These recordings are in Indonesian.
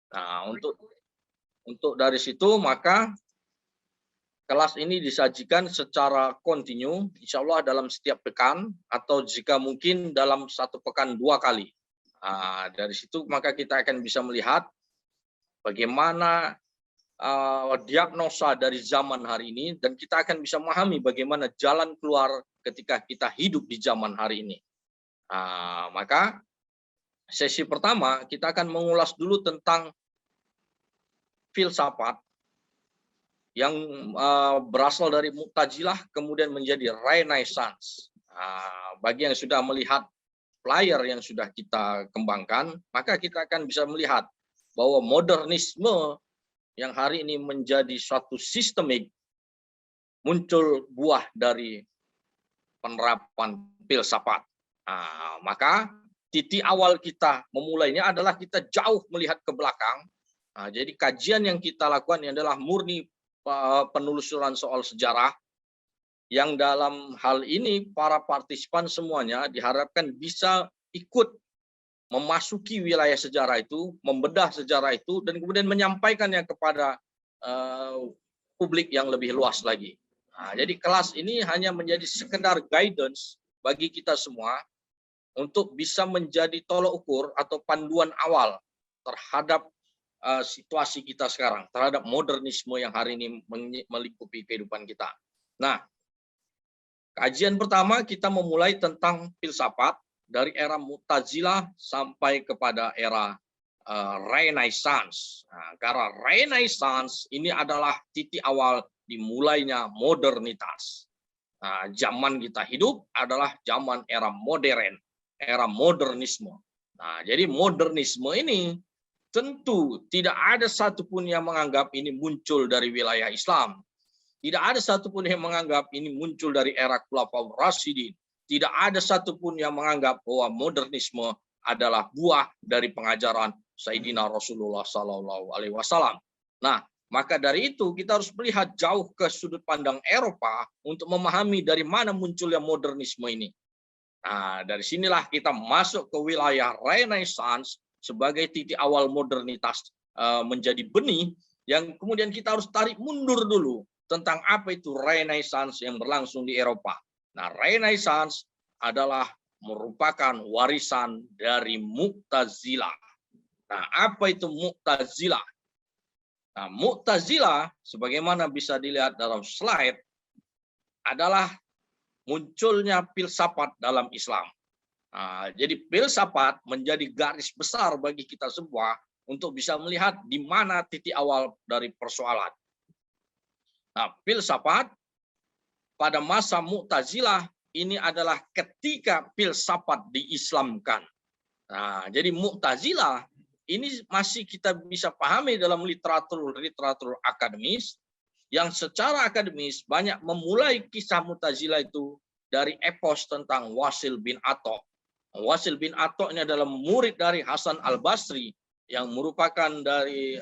Nah, untuk dari situ maka kelas ini disajikan secara kontinu, insya Allah dalam setiap pekan atau jika mungkin dalam satu pekan 2 kali. Nah, dari situ maka kita akan bisa melihat bagaimana diagnosa dari zaman hari ini dan kita akan bisa memahami bagaimana jalan keluar ketika kita hidup di zaman hari ini. Maka sesi pertama kita akan mengulas dulu tentang filsafat yang berasal dari Mu'tazilah kemudian menjadi Renaissance. Bagi yang sudah melihat flyer yang sudah kita kembangkan, maka kita akan bisa melihat bahwa modernisme yang hari ini menjadi suatu sistemik muncul buah dari penerapan filsafat. Maka titik awal kita memulainya adalah kita jauh melihat ke belakang. Jadi kajian yang kita lakukan ini adalah murni penelusuran soal sejarah, yang dalam hal ini para partisipan semuanya diharapkan bisa ikut memasuki wilayah sejarah itu, membedah sejarah itu, dan kemudian menyampaikannya kepada publik yang lebih luas lagi. Jadi kelas ini hanya menjadi sekedar guidance bagi kita semua untuk bisa menjadi tolok ukur atau panduan awal terhadap situasi kita sekarang, terhadap modernisme yang hari ini melingkupi kehidupan kita. Nah, kajian pertama kita memulai tentang filsafat dari era Mu'tazilah sampai kepada era Renaissance. Karena Renaissance ini adalah titik awal dimulainya modernitas. Zaman kita hidup adalah zaman era modern, era modernisme. Jadi modernisme ini tentu tidak ada satupun yang menganggap ini muncul dari wilayah Islam. Tidak ada satupun yang menganggap ini muncul dari era Khulafaur Rasyidin. Tidak ada satupun yang menganggap bahwa modernisme adalah buah dari pengajaran Sayyidina Rasulullah SAW. Nah, maka dari itu kita harus melihat jauh ke sudut pandang Eropa untuk memahami dari mana munculnya modernisme ini. Nah, dari sinilah kita masuk ke wilayah Renaissance sebagai titik awal modernitas menjadi benih yang kemudian kita harus tarik mundur dulu tentang apa itu Renaissance yang berlangsung di Eropa. Nah, Renaissance adalah merupakan warisan dari Mu'tazilah. Nah, apa itu Mu'tazilah? Nah, Mu'tazilah sebagaimana bisa dilihat dalam slide adalah munculnya filsafat dalam Islam. Jadi filsafat menjadi garis besar bagi kita semua untuk bisa melihat di mana titik awal dari persoalan. Nah, filsafat pada masa Mu'tazilah ini adalah ketika filsafat diislamkan. Nah, jadi Mu'tazilah ini masih kita bisa pahami dalam literatur akademis yang secara akademis banyak memulai kisah Mu'tazilah itu dari epos tentang Wasil bin Atha. Wasil bin Atha ini adalah murid dari Hasan al-Basri yang merupakan dari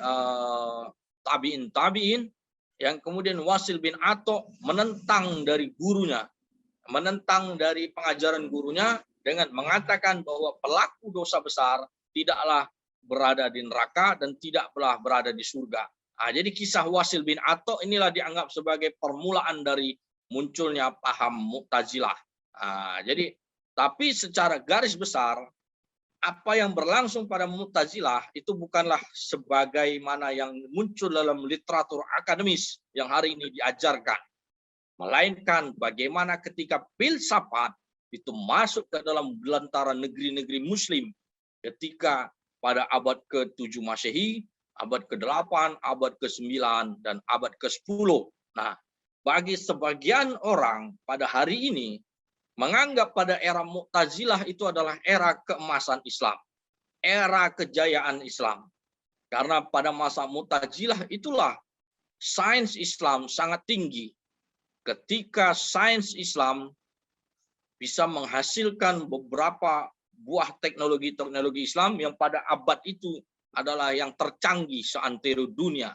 tabi'in, yang kemudian Wasil bin Atha menentang dari gurunya, menentang dari pengajaran gurunya dengan mengatakan bahwa pelaku dosa besar tidaklah berada di neraka dan tidaklah berada di surga. Jadi kisah Wasil bin Atha inilah dianggap sebagai permulaan dari munculnya paham Mu'tazilah. Jadi tapi secara garis besar, apa yang berlangsung pada Mu'tazilah itu bukanlah sebagaimana yang muncul dalam literatur akademis yang hari ini diajarkan. Melainkan bagaimana ketika filsafat itu masuk ke dalam belantara negeri-negeri Muslim ketika pada abad ke-7 Masehi, abad ke-8, abad ke-9, dan abad ke-10. Nah, bagi sebagian orang pada hari ini, menganggap pada era Mu'tazilah itu adalah era keemasan Islam, era kejayaan Islam. Karena pada masa Mu'tazilah itulah sains Islam sangat tinggi. Ketika sains Islam bisa menghasilkan beberapa buah teknologi Islam yang pada abad itu adalah yang tercanggih seantero dunia.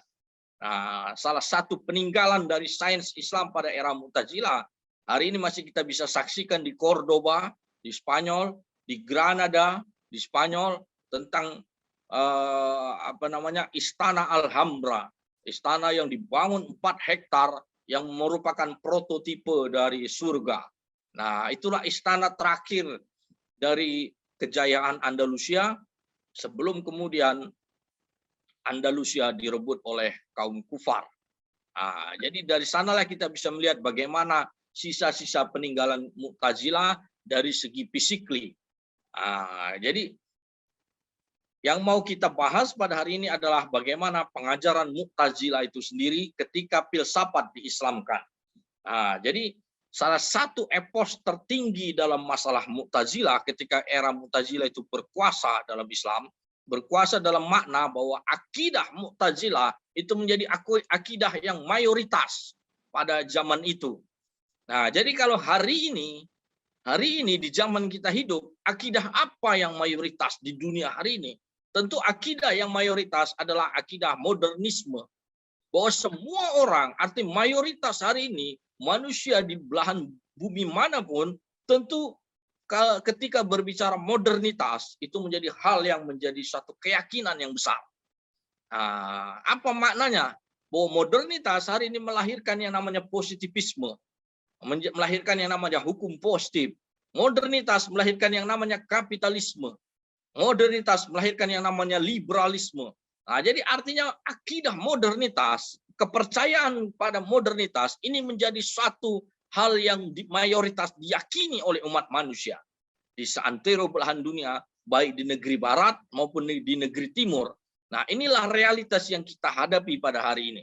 Nah, salah satu peninggalan dari sains Islam pada era Mu'tazilah hari ini masih kita bisa saksikan di Cordoba, di Spanyol, di Granada, di Spanyol, tentang Istana Alhambra, istana yang dibangun 4 hektar yang merupakan prototipe dari surga. Nah, itulah istana terakhir dari kejayaan Andalusia sebelum kemudian Andalusia direbut oleh kaum kufar. Nah, jadi dari sanalah kita bisa melihat bagaimana sisa-sisa peninggalan Mu'tazilah dari segi fisikly. Nah, jadi yang mau kita bahas pada hari ini adalah bagaimana pengajaran Mu'tazilah itu sendiri ketika filsafat diislamkan. Nah, jadi salah satu epos tertinggi dalam masalah Mu'tazilah ketika era Mu'tazilah itu berkuasa dalam Islam, berkuasa dalam makna bahwa akidah Mu'tazilah itu menjadi akidah yang mayoritas pada zaman itu. Nah, jadi kalau hari ini di zaman kita hidup, akidah apa yang mayoritas di dunia hari ini? Tentu akidah yang mayoritas adalah akidah modernisme. Bahwa semua orang, arti mayoritas hari ini, manusia di belahan bumi manapun, tentu ketika berbicara modernitas, itu menjadi hal yang menjadi satu keyakinan yang besar. Nah, apa maknanya? Bahwa modernitas hari ini melahirkan yang namanya positivisme, melahirkan yang namanya hukum positif. Modernitas melahirkan yang namanya kapitalisme. Modernitas melahirkan yang namanya liberalisme. Nah, jadi artinya akidah modernitas, kepercayaan pada modernitas ini menjadi suatu hal yang mayoritas diyakini oleh umat manusia di seantero belahan dunia, baik di negeri barat maupun di negeri timur. Nah, inilah realitas yang kita hadapi pada hari ini.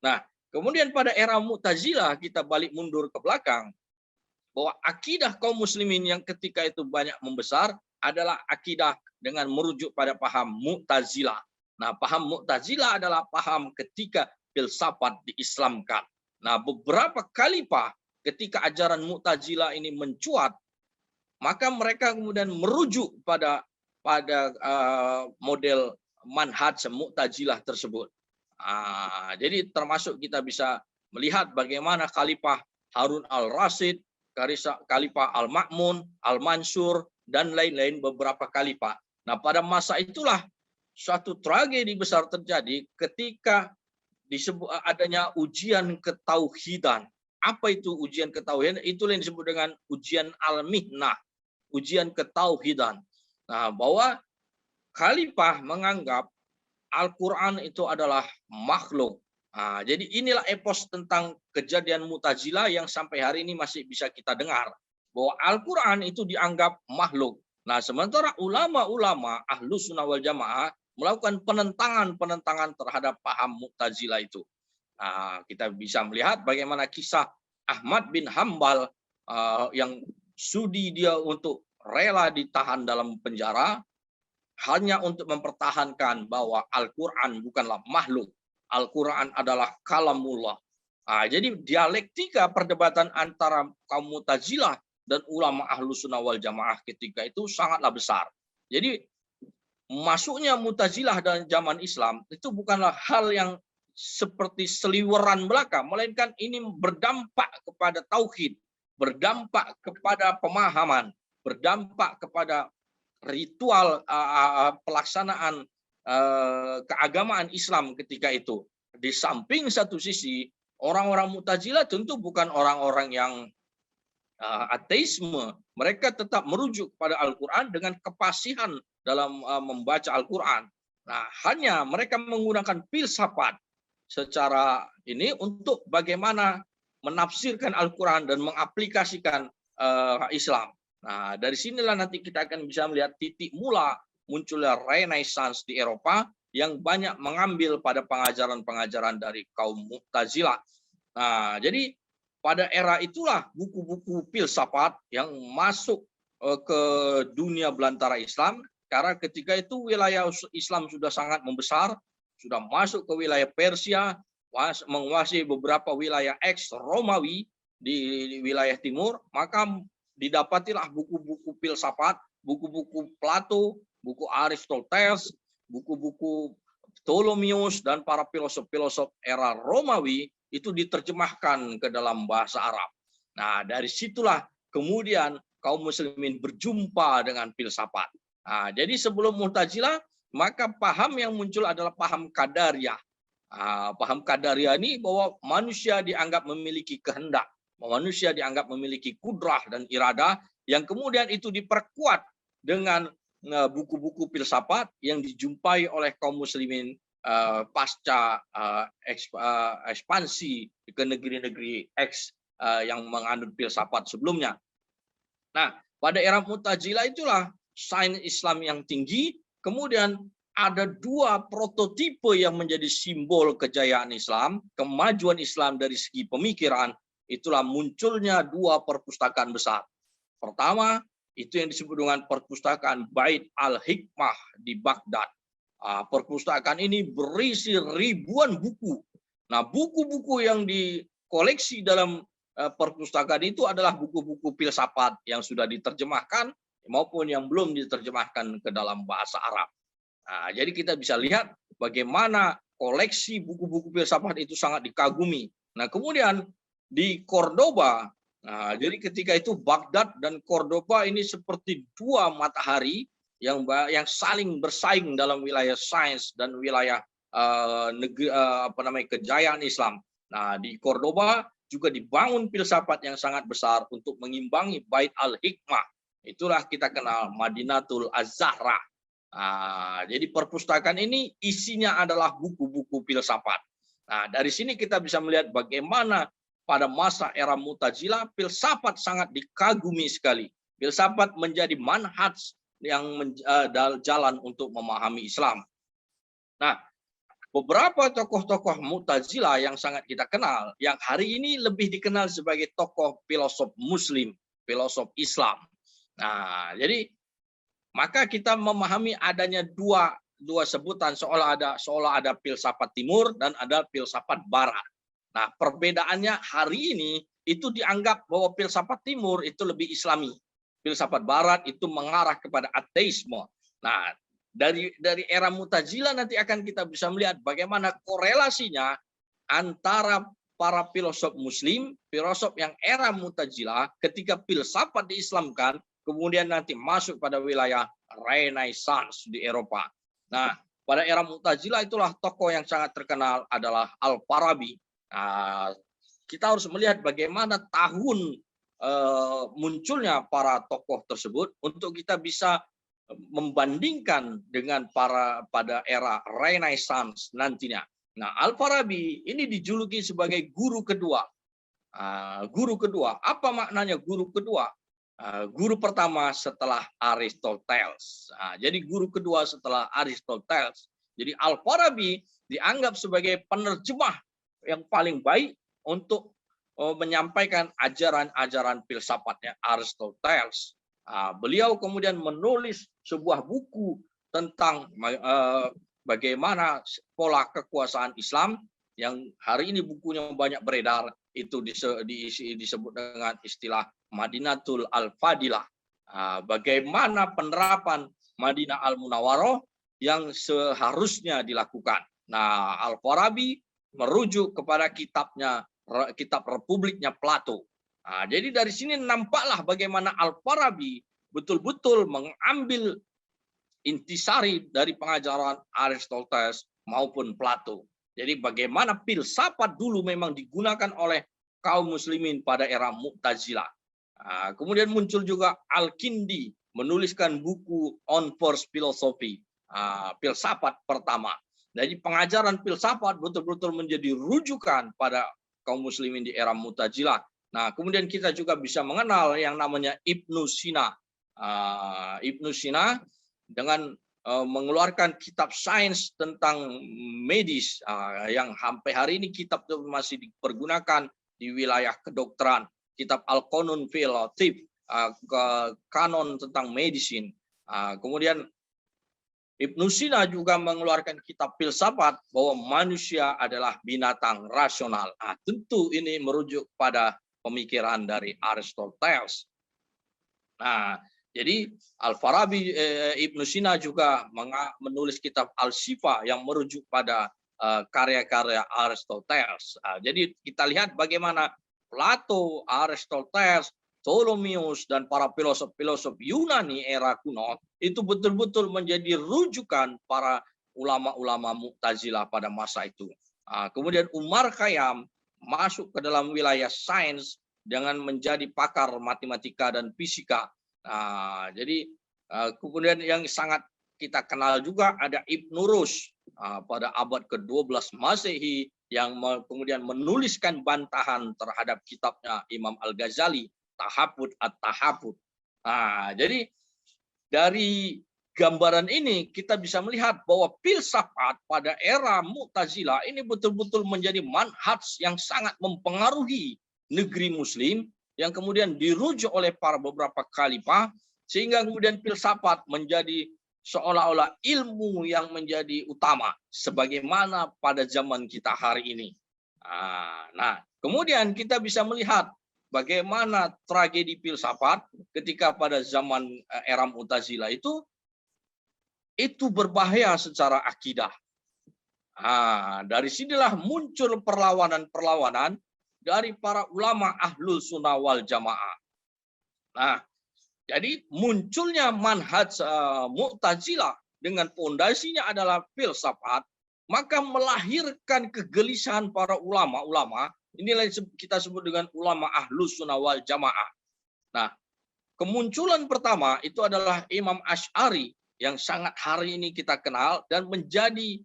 Nah, kemudian pada era Mu'tazilah kita balik mundur ke belakang, bahwa akidah kaum muslimin yang ketika itu banyak membesar adalah akidah dengan merujuk pada paham Mu'tazilah. Nah, paham Mu'tazilah adalah paham ketika filsafat diislamkan. Nah, beberapa khalifah ketika ajaran Mu'tazilah ini mencuat, maka mereka kemudian merujuk pada model manhaj Mu'tazilah tersebut. Jadi termasuk kita bisa melihat bagaimana Khalifah Harun al-Rasyid, Khalifah al-Ma'mun, al-Mansur, dan lain-lain beberapa khalifah. Nah, pada masa itulah suatu tragedi besar terjadi ketika disebut adanya ujian ketauhidan. Apa itu ujian ketauhidan? Itulah yang disebut dengan ujian al-mihnah, ujian ketauhidan. Nah, bahwa khalifah menganggap Al-Quran itu adalah makhluk. Nah, jadi inilah epos tentang kejadian Mu'tazilah yang sampai hari ini masih bisa kita dengar. Bahwa Al-Quran itu dianggap makhluk. Nah, sementara ulama-ulama Ahlus Sunnah wal Jamaah melakukan penentangan terhadap paham Mu'tazilah itu. Nah, kita bisa melihat bagaimana kisah Ahmad bin Hambal yang sudi dia untuk rela ditahan dalam penjara hanya untuk mempertahankan bahwa Al-Quran bukanlah makhluk. Al-Quran adalah kalamullah. Jadi dialektika perdebatan antara kaum Mu'tazilah dan ulama Ahlus Sunnah wal Jamaah ketika itu sangatlah besar. Jadi masuknya Mu'tazilah dalam zaman Islam itu bukanlah hal yang seperti seliweran belaka, melainkan ini berdampak kepada tauhid, berdampak kepada pemahaman, berdampak kepada ritual pelaksanaan keagamaan Islam ketika itu. Di samping satu sisi, orang-orang Mu'tazilah tentu bukan orang-orang yang ateisme. Mereka tetap merujuk pada Al-Quran dengan kepasihan dalam membaca Al-Quran. Nah, hanya mereka menggunakan filsafat secara ini untuk bagaimana menafsirkan Al-Quran dan mengaplikasikan Islam. Nah, dari sinilah nanti kita akan bisa melihat titik mula munculnya Renaissance di Eropa yang banyak mengambil pada pengajaran-pengajaran dari kaum Mu'tazilah. Nah, jadi pada era itulah buku-buku filsafat yang masuk ke dunia belantara Islam, karena ketika itu wilayah Islam sudah sangat membesar, sudah masuk ke wilayah Persia, menguasai beberapa wilayah ex-Romawi di wilayah timur, maka didapatilah buku-buku filsafat, buku-buku Plato, buku Aristoteles, buku-buku Ptolemeus, dan para filosof-filosof era Romawi itu diterjemahkan ke dalam bahasa Arab. Nah, dari situlah kemudian kaum muslimin berjumpa dengan filsafat. Nah, jadi sebelum Mu'tazilah, maka paham yang muncul adalah paham Qadariyah. Paham Qadariyah ini bahwa manusia dianggap memiliki kehendak, manusia dianggap memiliki kudrah dan iradah, yang kemudian itu diperkuat dengan buku-buku filsafat yang dijumpai oleh kaum muslimin pasca ekspansi ke negeri-negeri yang menganut filsafat sebelumnya. Nah, pada era Mu'tazilah itulah sains Islam yang tinggi, kemudian ada dua prototipe yang menjadi simbol kejayaan Islam, kemajuan Islam dari segi pemikiran, itulah munculnya dua perpustakaan besar. Pertama, itu yang disebut dengan perpustakaan Bait al-Hikmah di Baghdad. Perpustakaan ini berisi ribuan buku. Nah, buku-buku yang dikoleksi dalam perpustakaan itu adalah buku-buku filsafat yang sudah diterjemahkan maupun yang belum diterjemahkan ke dalam bahasa Arab. Nah, jadi kita bisa lihat bagaimana koleksi buku-buku filsafat itu sangat dikagumi. Nah, kemudian di Cordoba, jadi ketika itu Baghdad dan Cordoba ini seperti dua matahari yang saling bersaing dalam wilayah sains dan wilayah kejayaan Islam. Nah, di Cordoba juga dibangun filsafat yang sangat besar untuk mengimbangi Bait al-Hikmah. Itulah kita kenal Madinatul Az-Zahra. Jadi perpustakaan ini isinya adalah buku-buku filsafat. Nah, dari sini kita bisa melihat bagaimana pada masa era Mu'tazilah filsafat sangat dikagumi sekali. Filsafat menjadi manhaj yang jalan untuk memahami Islam. Nah, beberapa tokoh-tokoh Mu'tazilah yang sangat kita kenal, yang hari ini lebih dikenal sebagai tokoh filosof Muslim, filosof Islam. Nah, jadi maka kita memahami adanya dua sebutan, seolah ada filsafat timur dan ada filsafat barat. Nah, perbedaannya hari ini itu dianggap bahwa filsafat timur itu lebih Islami. Filsafat barat itu mengarah kepada ateisme. Nah, dari era Mu'tazilah nanti akan kita bisa melihat bagaimana korelasinya antara para filosof Muslim, filosof yang era Mu'tazilah ketika filsafat diislamkan, kemudian nanti masuk pada wilayah Renaissance di Eropa. Nah, pada era Mu'tazilah itulah tokoh yang sangat terkenal adalah Al-Farabi. Nah, kita harus melihat bagaimana tahun munculnya para tokoh tersebut untuk kita bisa membandingkan dengan pada era Renaissance nantinya. Nah, Al-Farabi ini dijuluki sebagai guru kedua. Guru kedua, apa maknanya guru kedua? Guru pertama setelah Aristoteles. Jadi guru kedua setelah Aristoteles. Jadi Al-Farabi dianggap sebagai penerjemah yang paling baik untuk menyampaikan ajaran-ajaran filsafatnya Aristoteles. Beliau kemudian menulis sebuah buku tentang bagaimana pola kekuasaan Islam yang hari ini bukunya banyak beredar, itu disebut dengan istilah Madinatul Al-Fadilah. Bagaimana penerapan Madinah Al-Munawwaroh yang seharusnya dilakukan. Nah, Al-Farabi merujuk kepada kitab Republiknya Plato. Jadi dari sini nampaklah bagaimana Al-Farabi betul-betul mengambil intisari dari pengajaran Aristoteles maupun Plato. Jadi bagaimana filsafat dulu memang digunakan oleh kaum muslimin pada era Mu'tazilah. Kemudian muncul juga Al-Kindi menuliskan buku On First Philosophy, filsafat pertama. Jadi pengajaran filsafat betul-betul menjadi rujukan pada kaum muslimin di era Mu'tazilah. Nah, kemudian kita juga bisa mengenal yang namanya Ibnu Sina. Ibnu Sina dengan mengeluarkan kitab sains tentang medis yang sampai hari ini kitab itu masih dipergunakan di wilayah kedokteran. Kitab Al-Qanun fil Tib, kanon tentang medicine. Kemudian Ibnu Sina juga mengeluarkan kitab filsafat bahwa manusia adalah binatang rasional. Tentu ini merujuk pada pemikiran dari Aristoteles. Nah, jadi Al-Farabi, Ibnu Sina juga menulis kitab Al-Shifa yang merujuk pada karya-karya Aristoteles. Jadi kita lihat bagaimana Plato, Aristoteles Ptolemeus dan para filosof-filosof Yunani era kuno itu betul-betul menjadi rujukan para ulama-ulama Mu'tazilah pada masa itu. Kemudian Umar Khayyam masuk ke dalam wilayah sains dengan menjadi pakar matematika dan fisika. Jadi kemudian yang sangat kita kenal juga ada Ibnu Rushd pada abad ke-12 Masehi yang kemudian menuliskan bantahan terhadap kitabnya Imam Al-Ghazali, Tahafud at-Tahafud. Jadi dari gambaran ini kita bisa melihat bahwa filsafat pada era Mu'tazilah ini betul-betul menjadi manhaj yang sangat mempengaruhi negeri Muslim yang kemudian dirujuk oleh para beberapa khalifah sehingga kemudian filsafat menjadi seolah-olah ilmu yang menjadi utama sebagaimana pada zaman kita hari ini. Nah, kemudian kita bisa melihat bagaimana tragedi filsafat ketika pada zaman era Mu'tazilah itu berbahaya secara akidah. Dari sinilah muncul perlawanan-perlawanan dari para ulama ahlul sunnah wal jamaah. Nah, jadi munculnya manhaj Mu'tazilah dengan pondasinya adalah filsafat, maka melahirkan kegelisahan para ulama-ulama. Inilah yang kita sebut dengan ulama ahlus sunnah wal jamaah. Nah, kemunculan pertama itu adalah Imam Asy'ari yang sangat hari ini kita kenal dan menjadi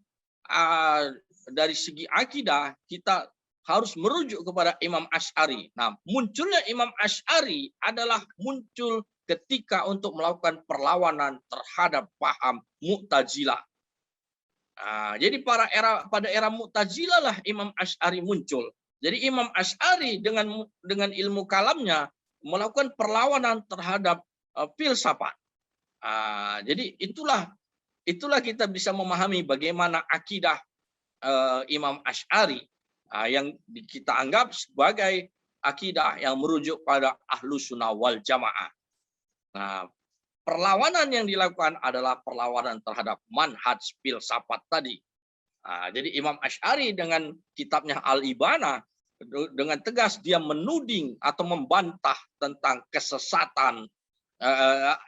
dari segi akidah kita harus merujuk kepada Imam Asy'ari. Nah, munculnya Imam Asy'ari adalah muncul ketika untuk melakukan perlawanan terhadap paham Mu'tazilah. Jadi pada era Mu'tazilah lah Imam Asy'ari muncul. Jadi Imam Asy'ari dengan ilmu kalamnya melakukan perlawanan terhadap filsafat. Jadi itulah kita bisa memahami bagaimana akidah Imam Asy'ari yang kita anggap sebagai akidah yang merujuk pada Ahlus Sunnah wal Jamaah. Nah, perlawanan yang dilakukan adalah perlawanan terhadap manhaj filsafat tadi. Jadi Imam Asy'ari dengan kitabnya Al-Ibana dengan tegas dia menuding atau membantah tentang kesesatan.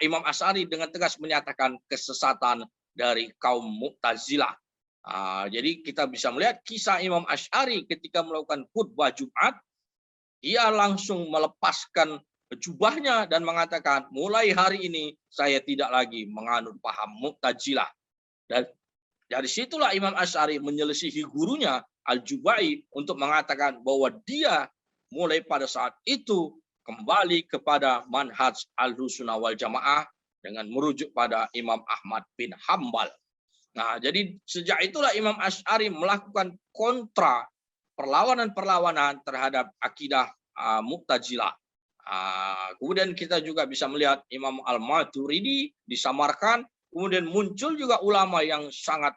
Imam Asy'ari dengan tegas menyatakan kesesatan dari kaum Mu'tazilah. Jadi kita bisa melihat kisah Imam Asy'ari ketika melakukan khutbah Jumat, dia langsung melepaskan jubahnya dan mengatakan, mulai hari ini saya tidak lagi menganut paham Mu'tazilah. Dan dari situlah Imam Asy'ari menyelisihi gurunya Al-Jubai untuk mengatakan bahwa dia mulai pada saat itu kembali kepada manhaj Ahlus-Sunnah wal Jamaah dengan merujuk pada Imam Ahmad bin Hambal. Nah, jadi sejak itulah Imam Asy'ari melakukan kontra perlawanan-perlawanan terhadap akidah Mu'tazilah. Kemudian kita juga bisa melihat Imam Al-Maturidi disamarkan, kemudian muncul juga ulama yang sangat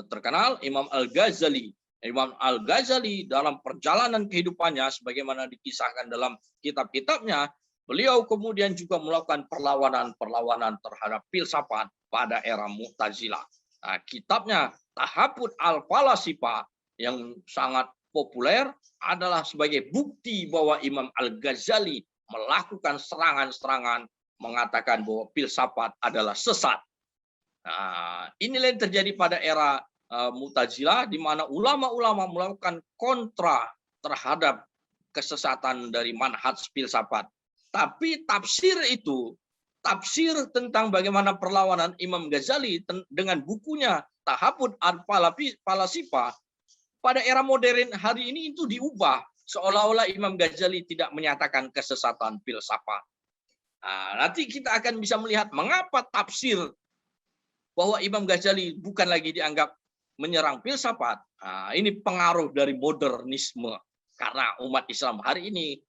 terkenal, Imam Al-Ghazali. Imam Al-Ghazali dalam perjalanan kehidupannya, sebagaimana dikisahkan dalam kitab-kitabnya, beliau kemudian juga melakukan perlawanan-perlawanan terhadap filsafat pada era Mu'tazilah. Kitabnya Tahafud al-Falasifah yang sangat populer adalah sebagai bukti bahwa Imam Al-Ghazali melakukan serangan-serangan mengatakan bahwa filsafat adalah sesat. Inilah yang terjadi pada era Mu'tazilah di mana ulama-ulama melakukan kontra terhadap kesesatan dari manhaj filsafat. Tapi tafsir tentang bagaimana perlawanan Imam Ghazali dengan bukunya Tahafud al-Falasifah pada era modern hari ini itu diubah seolah-olah Imam Ghazali tidak menyatakan kesesatan filsafat. Nanti kita akan bisa melihat mengapa tafsir bahwa Imam Ghazali bukan lagi dianggap menyerang filsafat. Ini pengaruh dari modernisme karena umat Islam hari ini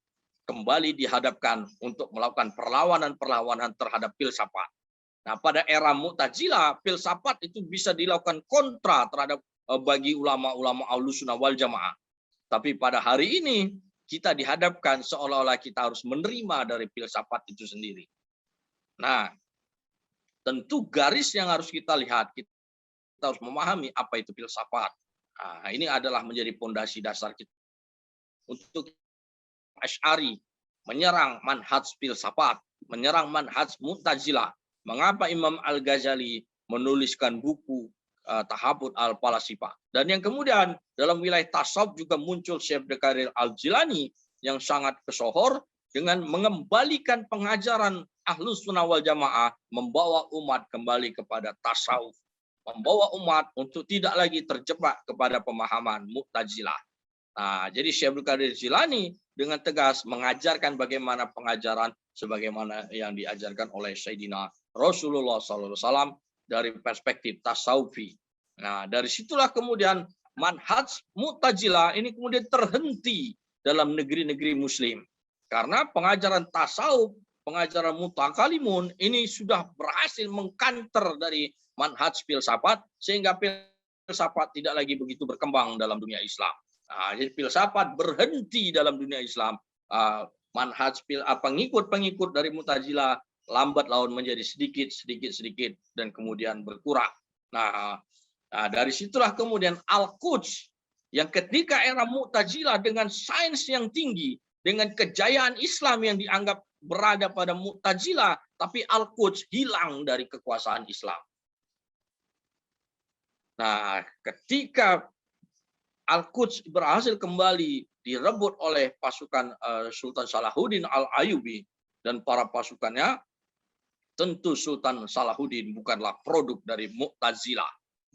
kembali dihadapkan untuk melakukan perlawanan-perlawanan terhadap filsafat. Nah, pada era Mu'tazilah, filsafat itu bisa dilakukan kontra terhadap bagi ulama-ulama Ahlus-Sunnah wal Jamaah. Tapi pada hari ini kita dihadapkan seolah-olah kita harus menerima dari filsafat itu sendiri. Nah, tentu garis yang harus kita lihat, kita harus memahami apa itu filsafat. Ini adalah menjadi pondasi dasar kita untuk Asy'ari, menyerang manhaj filsafat, menyerang manhaj Mu'tazilah. Mengapa Imam Al-Ghazali menuliskan buku Tahabut al-Falasifah. Dan yang kemudian dalam wilayah tasawuf juga muncul Syekh Abdul Qadir Al-Jilani yang sangat kesohor dengan mengembalikan pengajaran Ahlus Sunnah wal Jamaah, membawa umat kembali kepada tasawuf, membawa umat untuk tidak lagi terjebak kepada pemahaman Mu'tazilah. Nah, jadi Syekh Abdul Qadir Jilani dengan tegas mengajarkan bagaimana pengajaran sebagaimana yang diajarkan oleh Sayyidina Rasulullah SAW dari perspektif tasawufi. Nah, dari situlah kemudian manhaj Mu'tazilah ini kemudian terhenti dalam negeri-negeri Muslim. Karena pengajaran tasawuf, pengajaran mutakalimun ini sudah berhasil mengkanter dari manhaj filsafat sehingga filsafat tidak lagi begitu berkembang dalam dunia Islam. Nah, jadi filsafat berhenti dalam dunia Islam. Manhaj pengikut-pengikut dari Mu'tazilah lambat laun menjadi sedikit dan kemudian berkurang. Nah, dari situlah kemudian Al-Quds yang ketika era Mu'tazilah dengan sains yang tinggi, dengan kejayaan Islam yang dianggap berada pada Mu'tazilah, tapi Al-Quds hilang dari kekuasaan Islam. Nah, ketika Al-Quds berhasil kembali direbut oleh pasukan Sultan Salahuddin Al-Ayyubi dan para pasukannya, tentu Sultan Salahuddin bukanlah produk dari Mu'tazilah.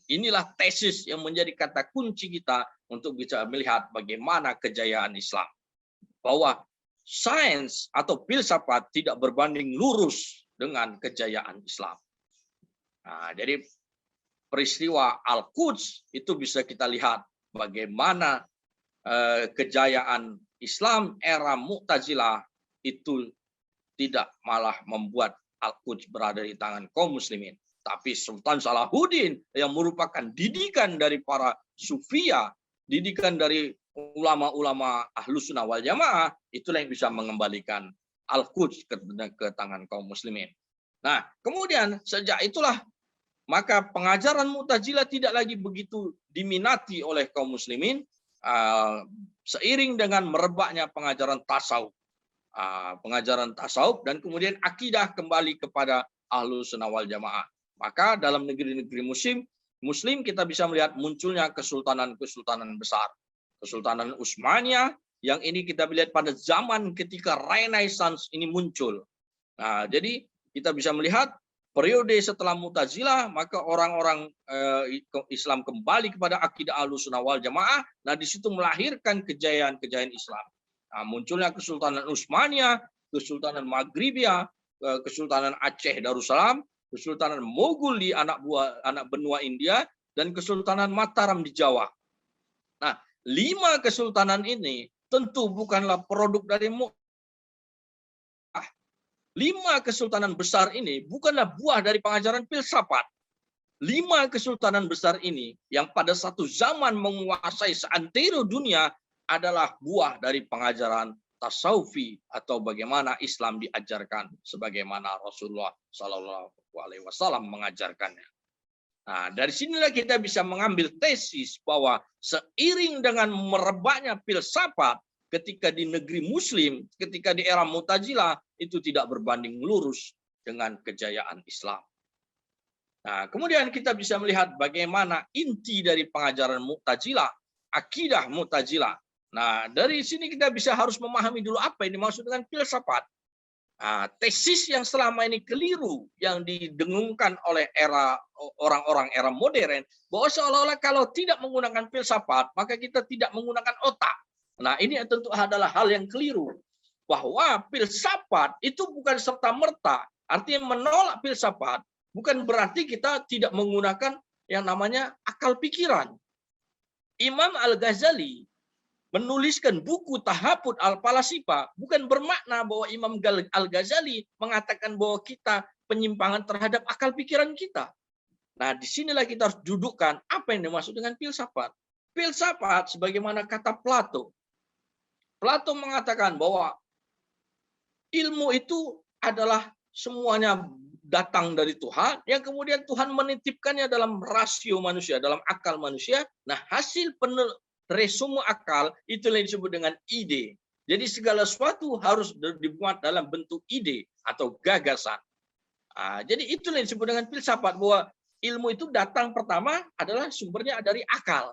Inilah tesis yang menjadi kata kunci kita untuk bisa melihat bagaimana kejayaan Islam. Bahwa sains atau filsafat tidak berbanding lurus dengan kejayaan Islam. Nah, jadi peristiwa Al-Quds itu bisa kita lihat bagaimana kejayaan Islam era Mu'tazilah itu tidak malah membuat Al-Quds berada di tangan kaum muslimin. Tapi Sultan Salahuddin yang merupakan didikan dari para sufia, didikan dari ulama-ulama Ahlus Sunnah wal Jamaah, itulah yang bisa mengembalikan Al-Quds ke tangan kaum muslimin. Nah, kemudian sejak itulah maka pengajaran Mu'tazilah tidak lagi begitu diminati oleh kaum muslimin seiring dengan merebaknya pengajaran tasawuf. Pengajaran tasawuf dan kemudian akidah kembali kepada Ahlus Sunnah wal Jamaah. Maka dalam negeri-negeri Muslim kita bisa melihat munculnya kesultanan-kesultanan besar. Kesultanan Utsmaniyah yang ini kita lihat pada zaman ketika Renaissance ini muncul. Nah, jadi kita bisa melihat periode setelah Mu'tazilah, maka orang-orang Islam kembali kepada akidah Ahlussunnah wal Jamaah. Nah, di situ melahirkan kejayaan-kejayaan Islam. Nah, munculnya Kesultanan Utsmaniyah, Kesultanan Maghribiyah, Kesultanan Aceh Darussalam, Kesultanan Mogul di anak benua India, dan Kesultanan Mataram di Jawa. Nah, 5 kesultanan ini tentu bukanlah produk dari 5 kesultanan besar ini bukanlah buah dari pengajaran filsafat. 5 kesultanan besar ini yang pada satu zaman menguasai seantero dunia adalah buah dari pengajaran tasawufi atau bagaimana Islam diajarkan sebagaimana Rasulullah SAW mengajarkannya. Nah, dari sinilah kita bisa mengambil tesis bahwa seiring dengan merebaknya filsafat ketika di negeri Muslim, ketika di era Mu'tazilah, itu tidak berbanding lurus dengan kejayaan Islam. Nah, kemudian kita bisa melihat bagaimana inti dari pengajaran Mu'tazilah, akidah Mu'tazilah. Nah, dari sini kita bisa harus memahami dulu apa yang dimaksud dengan filsafat. Nah, tesis yang selama ini keliru yang didengungkan oleh orang-orang era modern, bahwa seolah-olah kalau tidak menggunakan filsafat, maka kita tidak menggunakan otak. Nah, ini tentu adalah hal yang keliru. Bahwa filsafat itu bukan serta-merta, artinya menolak filsafat bukan berarti kita tidak menggunakan yang namanya akal pikiran. Imam Al-Ghazali menuliskan buku Tahabut al-Falasifah bukan bermakna bahwa Imam Al-Ghazali mengatakan bahwa kita penyimpangan terhadap akal pikiran kita. Nah, disinilah kita harus dudukkan apa yang dimaksud dengan filsafat. Filsafat sebagaimana kata Plato. Plato mengatakan bahwa ilmu itu adalah semuanya datang dari Tuhan, yang kemudian Tuhan menitipkannya dalam rasio manusia, dalam akal manusia. Nah, hasil resume akal itulah yang disebut dengan ide. Jadi segala sesuatu harus dibuat dalam bentuk ide atau gagasan. Jadi itulah yang disebut dengan filsafat, bahwa ilmu itu datang pertama adalah sumbernya dari akal.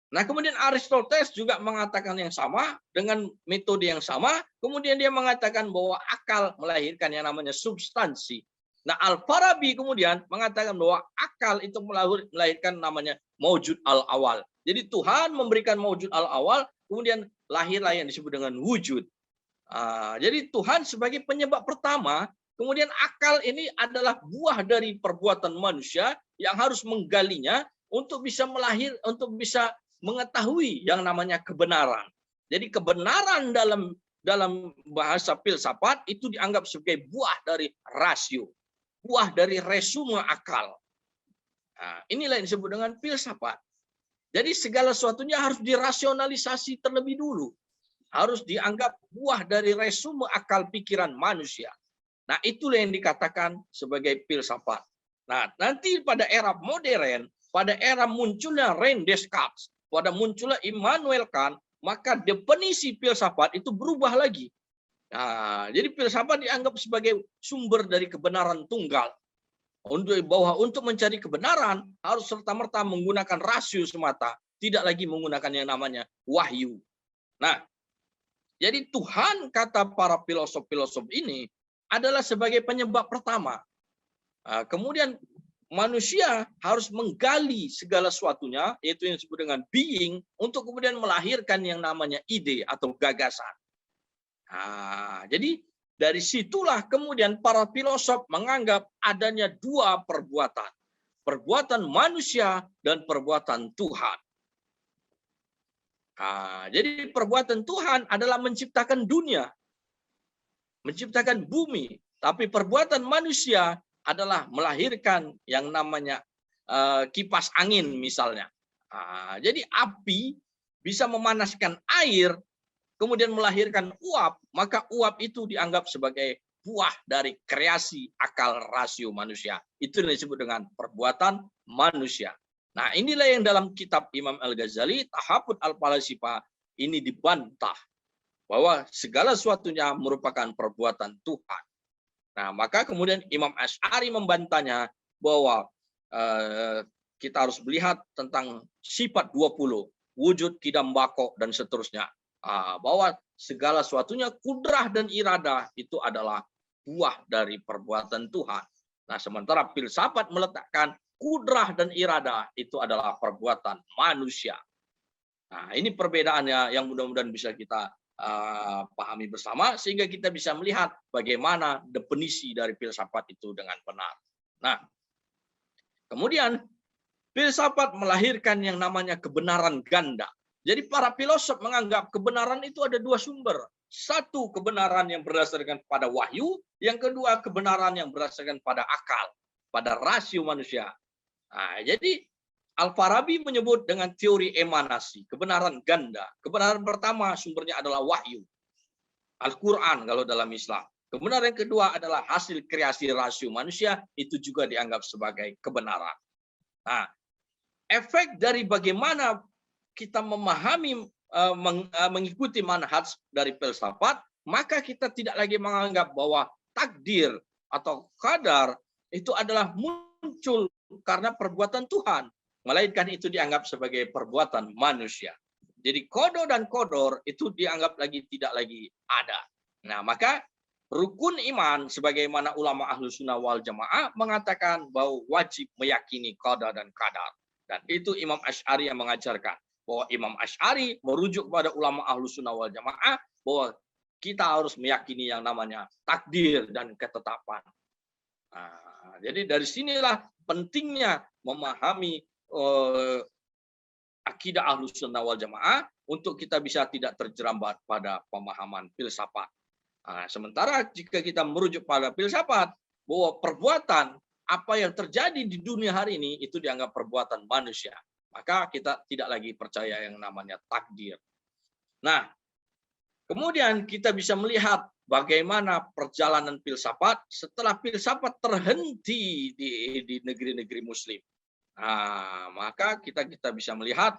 Nah, kemudian Aristoteles juga mengatakan yang sama dengan metode yang sama. Kemudian dia mengatakan bahwa akal melahirkan yang namanya substansi. Nah, Al-Farabi kemudian mengatakan bahwa akal itu melahirkan namanya maujud al-awal. Jadi Tuhan memberikan maujud al-awal, kemudian lahirlah yang disebut dengan wujud. Jadi Tuhan sebagai penyebab pertama, kemudian akal ini adalah buah dari perbuatan manusia yang harus menggalinya untuk bisa bisa mengetahui yang namanya kebenaran. Jadi kebenaran dalam bahasa filsafat itu dianggap sebagai buah dari rasio, buah dari resume akal. Inilah yang disebut dengan filsafat. Jadi segala sesuatunya harus dirasionalisasi terlebih dulu. Harus dianggap buah dari resume akal pikiran manusia. Nah, itulah yang dikatakan sebagai filsafat. Nah, nanti pada era modern, pada era munculnya René Descartes, pada munculnya Immanuel Kant, maka definisi filsafat itu berubah lagi. Nah, jadi filsafat dianggap sebagai sumber dari kebenaran tunggal. Untuk mencari kebenaran harus serta-merta menggunakan rasio semata, tidak lagi menggunakan yang namanya wahyu. Nah, jadi Tuhan, kata para filosof-filosof ini, adalah sebagai penyebab pertama. Kemudian manusia harus menggali segala sesuatunya, yaitu yang disebut dengan being, untuk kemudian melahirkan yang namanya ide atau gagasan. Jadi dari situlah kemudian para filosof menganggap adanya dua perbuatan. Perbuatan manusia dan perbuatan Tuhan. Jadi perbuatan Tuhan adalah menciptakan dunia, menciptakan bumi. Tapi perbuatan manusia adalah melahirkan yang namanya kipas angin misalnya. Jadi api bisa memanaskan air, kemudian melahirkan uap, maka uap itu dianggap sebagai buah dari kreasi akal rasio manusia. Itu yang disebut dengan perbuatan manusia. Nah, inilah yang dalam kitab Imam Al-Ghazali, Tahafut Al-Falasifa, ini dibantah bahwa segala sesuatunya merupakan perbuatan Tuhan. Nah, maka kemudian Imam Asy'ari membantahnya bahwa kita harus melihat tentang sifat 20, wujud, kidam, bako, dan seterusnya. Bahwa segala sesuatunya kudrah dan iradah itu adalah buah dari perbuatan Tuhan. Nah, sementara filsafat meletakkan kudrah dan iradah itu adalah perbuatan manusia. Nah, ini perbedaannya yang mudah-mudahan bisa kita pahami bersama, sehingga kita bisa melihat bagaimana definisi dari filsafat itu dengan benar. Nah, kemudian filsafat melahirkan yang namanya kebenaran ganda. Jadi para filosof menganggap kebenaran itu ada dua sumber. Satu, kebenaran yang berdasarkan pada wahyu. Yang kedua, kebenaran yang berdasarkan pada akal, pada rasio manusia. Nah, jadi Al-Farabi menyebut dengan teori emanasi, kebenaran ganda. Kebenaran pertama sumbernya adalah wahyu, Al-Quran kalau dalam Islam. Kebenaran yang kedua adalah hasil kreasi rasio manusia, itu juga dianggap sebagai kebenaran. Nah, efek dari bagaimana kita memahami, mengikuti manhaj dari filsafat, maka kita tidak lagi menganggap bahwa takdir atau qadar itu adalah muncul karena perbuatan Tuhan, melainkan itu dianggap sebagai perbuatan manusia. Jadi kodo dan kodor itu dianggap tidak lagi ada. Nah, maka rukun iman sebagaimana ulama Ahlus Sunnah wal Jamaah mengatakan bahwa wajib meyakini qada dan qadar. Dan itu Imam Asy'ari yang mengajarkan. Bahwa Imam Asy'ari merujuk kepada ulama Ahlus Sunnah wal Jamaah bahwa kita harus meyakini yang namanya takdir dan ketetapan. Nah, jadi dari sinilah pentingnya memahami akidah Ahlus Sunnah wal Jamaah untuk kita bisa tidak terjerambat pada pemahaman filsafat. Nah, sementara jika kita merujuk pada filsafat bahwa perbuatan apa yang terjadi di dunia hari ini itu dianggap perbuatan manusia, maka kita tidak lagi percaya yang namanya takdir. Nah, kemudian kita bisa melihat bagaimana perjalanan filsafat setelah filsafat terhenti di negeri-negeri Muslim. Nah, maka kita bisa melihat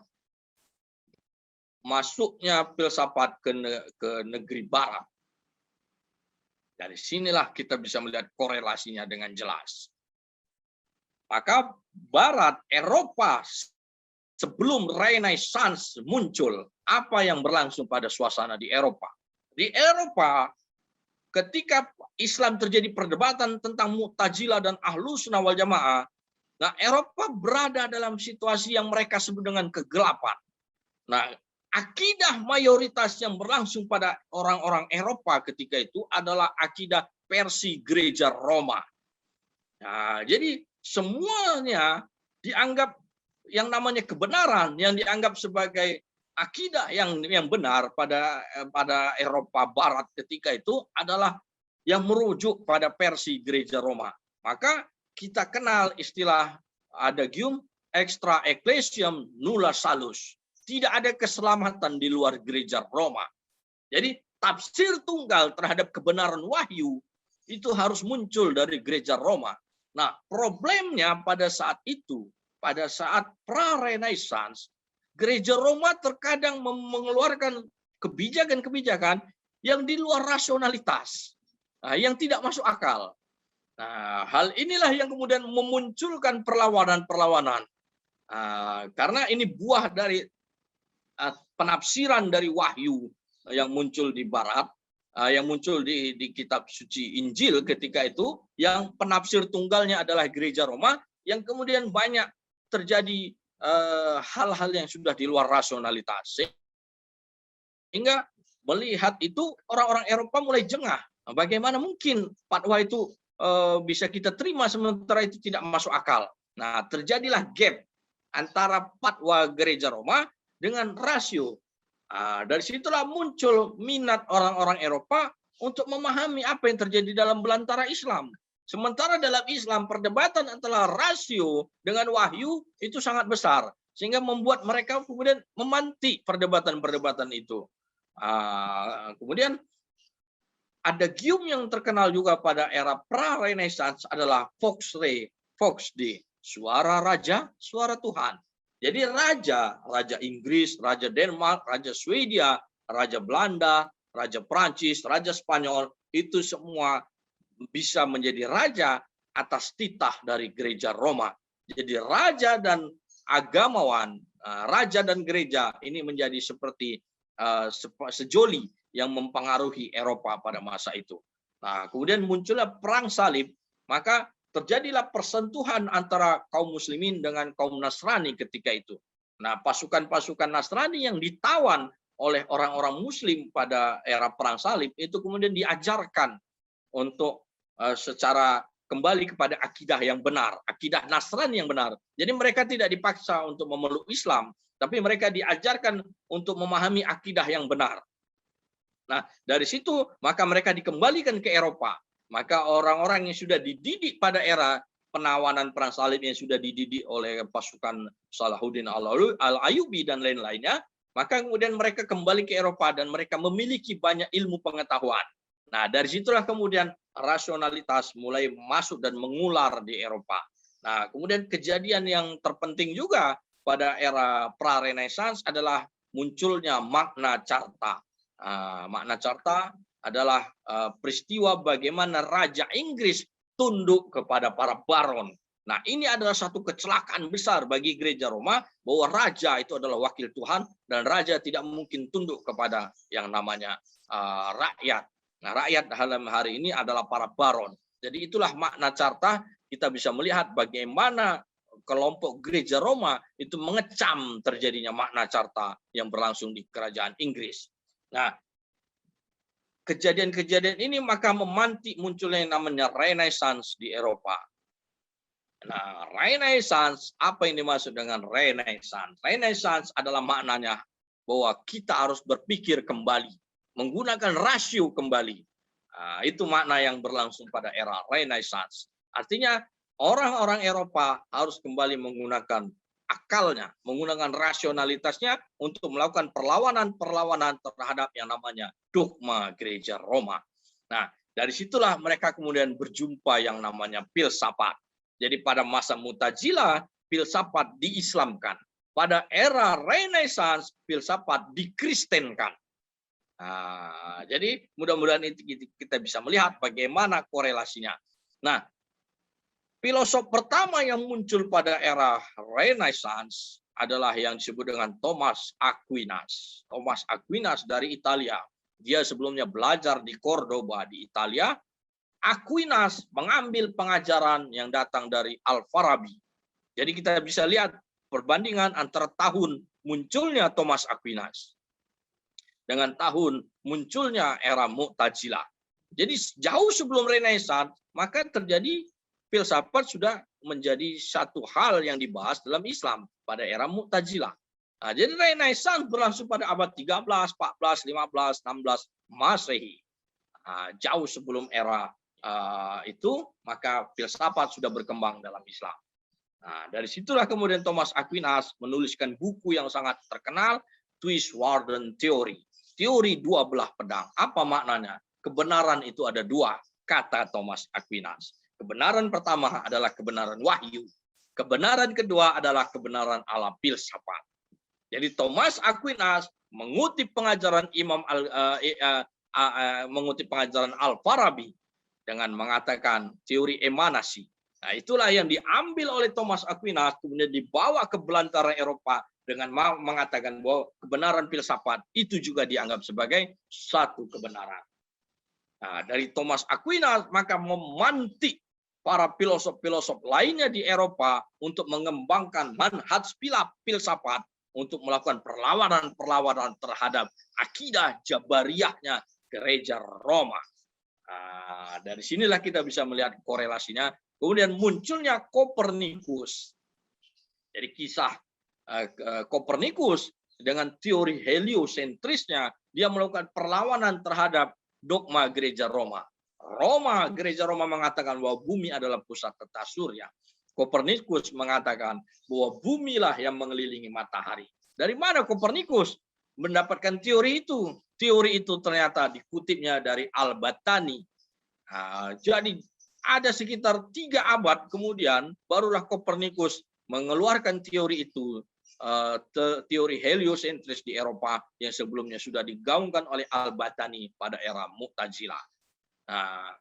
masuknya filsafat ke negeri barat. Dari sinilah kita bisa melihat korelasinya dengan jelas. Maka barat, Eropa, sebelum Renaissance muncul, apa yang berlangsung pada suasana di Eropa? Di Eropa, ketika Islam terjadi perdebatan tentang Mu'tazilah dan Ahlus Sunnah wal Jamaah, nah Eropa berada dalam situasi yang mereka sebut dengan kegelapan. Nah, akidah mayoritas yang berlangsung pada orang-orang Eropa ketika itu adalah akidah versi gereja Roma. Nah, jadi semuanya dianggap yang namanya kebenaran, yang dianggap sebagai akidah yang benar pada Eropa Barat ketika itu adalah yang merujuk pada versi gereja Roma. Maka kita kenal istilah adagium extra ecclesiam nulla salus. Tidak ada keselamatan di luar gereja Roma. Jadi tafsir tunggal terhadap kebenaran wahyu itu harus muncul dari gereja Roma. Nah, problemnya pada saat itu, pada saat pra-Renaissance, gereja Roma terkadang mengeluarkan kebijakan-kebijakan yang di luar rasionalitas, yang tidak masuk akal. Nah, hal inilah yang kemudian memunculkan perlawanan-perlawanan. Karena ini buah dari penafsiran dari wahyu yang muncul di barat, yang muncul di kitab suci Injil ketika itu, yang penafsir tunggalnya adalah gereja Roma, yang kemudian banyak terjadi hal-hal yang sudah di luar rasionalitas. Sehingga melihat itu orang-orang Eropa mulai jengah. Bagaimana mungkin fatwa itu bisa kita terima sementara itu tidak masuk akal. Nah, terjadilah gap antara fatwa gereja Roma dengan rasio. Dari situlah muncul minat orang-orang Eropa untuk memahami apa yang terjadi dalam belantara Islam. Sementara dalam Islam perdebatan antara rasio dengan wahyu itu sangat besar, sehingga membuat mereka kemudian memantik perdebatan-perdebatan itu. Kemudian ada gium yang terkenal juga pada era pra-Renaissance adalah Vox Dei, suara raja, suara Tuhan. Jadi raja Inggris, raja Denmark, raja Swedia, raja Belanda, raja Prancis, raja Spanyol, itu semua bisa menjadi raja atas titah dari gereja Roma. Jadi raja dan agamawan, raja dan gereja ini menjadi seperti sejoli yang mempengaruhi Eropa pada masa itu. Nah, kemudian muncullah perang salib, maka terjadilah persentuhan antara kaum muslimin dengan kaum Nasrani ketika itu. Nah, pasukan-pasukan Nasrani yang ditawan oleh orang-orang muslim pada era perang salib itu kemudian diajarkan untuk secara kembali kepada akidah yang benar, akidah Nasrani yang benar. Jadi mereka tidak dipaksa untuk memeluk Islam, tapi mereka diajarkan untuk memahami akidah yang benar. Nah, dari situ maka mereka dikembalikan ke Eropa. Maka orang-orang yang sudah dididik pada era penawanan perang salib yang sudah dididik oleh pasukan Salahuddin Al-Ayyubi dan lain-lainnya, maka kemudian mereka kembali ke Eropa dan mereka memiliki banyak ilmu pengetahuan. Nah, dari situlah kemudian rasionalitas mulai masuk dan mengular di Eropa. Nah, kemudian kejadian yang terpenting juga pada era pra-Renaissance adalah munculnya Magna Carta. Magna Carta adalah peristiwa bagaimana Raja Inggris tunduk kepada para baron. Nah, ini adalah satu kecelakaan besar bagi gereja Roma, bahwa raja itu adalah wakil Tuhan dan raja tidak mungkin tunduk kepada yang namanya rakyat. Nah, rakyat dalam hari ini adalah para baron. Jadi itulah Magna Carta, kita bisa melihat bagaimana kelompok gereja Roma itu mengecam terjadinya Magna Carta yang berlangsung di kerajaan Inggris. Nah, kejadian-kejadian ini maka memantik munculnya yang namanya Renaissance di Eropa. Nah, Renaissance, apa yang dimaksud dengan Renaissance? Renaissance adalah maknanya bahwa kita harus berpikir kembali, menggunakan rasio kembali. Nah, itu makna yang berlangsung pada era Renaissance. Artinya orang-orang Eropa harus kembali menggunakan akalnya, menggunakan rasionalitasnya untuk melakukan perlawanan-perlawanan terhadap yang namanya dogma gereja Roma. Nah, dari situlah mereka kemudian berjumpa yang namanya filsafat. Jadi pada masa Mu'tazilah, filsafat diislamkan. pada era Renaissance filsafat dikristenkan. Nah, jadi mudah-mudahan itu kita bisa melihat bagaimana korelasinya. Nah, filosof pertama yang muncul pada era Renaissance adalah yang disebut dengan Thomas Aquinas. Thomas Aquinas dari Italia. Dia sebelumnya belajar di Cordoba di Italia. Aquinas mengambil pengajaran yang datang dari Al-Farabi. Jadi kita bisa lihat perbandingan antara tahun munculnya Thomas Aquinas dengan tahun munculnya era Mu'tazilah. Jadi jauh sebelum Renaissance, maka terjadi filsafat sudah menjadi satu hal yang dibahas dalam Islam pada era Mu'tazilah. Nah, jadi Renaissance berlangsung pada abad 13, 14, 15, 16 Masehi. Nah, jauh sebelum era itu, maka filsafat sudah berkembang dalam Islam. Nah, dari situlah kemudian Thomas Aquinas menuliskan buku yang sangat terkenal, Twiswarden Theory. Teori dua belah pedang. Apa maknanya? Kebenaran itu ada dua, kata Thomas Aquinas. Kebenaran pertama adalah kebenaran wahyu. Kebenaran kedua adalah kebenaran ala filsafat. Jadi Thomas Aquinas mengutip pengajaran mengutip pengajaran Al-Farabi dengan mengatakan teori emanasi. Nah, itulah yang diambil oleh Thomas Aquinas, kemudian dibawa ke belantara Eropa dengan mengatakan bahwa kebenaran filsafat itu juga dianggap sebagai satu kebenaran. Nah, dari Thomas Aquinas maka memantik para filosof-filosof lainnya di Eropa untuk mengembangkan manhaj filsafat untuk melakukan perlawanan terhadap akidah Jabariyahnya gereja Roma. Nah, dari sinilah kita bisa melihat korelasinya. Kemudian munculnya Kopernikus. Jadi kisah Kopernikus dengan teori heliosentrisnya, dia melakukan perlawanan terhadap dogma gereja Roma. Gereja Roma mengatakan bahwa bumi adalah pusat tata surya. Kopernikus mengatakan bahwa bumilah yang mengelilingi matahari. Dari mana Kopernikus mendapatkan teori itu? Teori itu ternyata dikutipnya dari Al-Battani. Nah, jadi ada sekitar 3 abad kemudian barulah Kopernikus mengeluarkan teori itu, teori heliosentris di Eropa yang sebelumnya sudah digaungkan oleh Al-Battani pada era Mu'tazilah. Nah,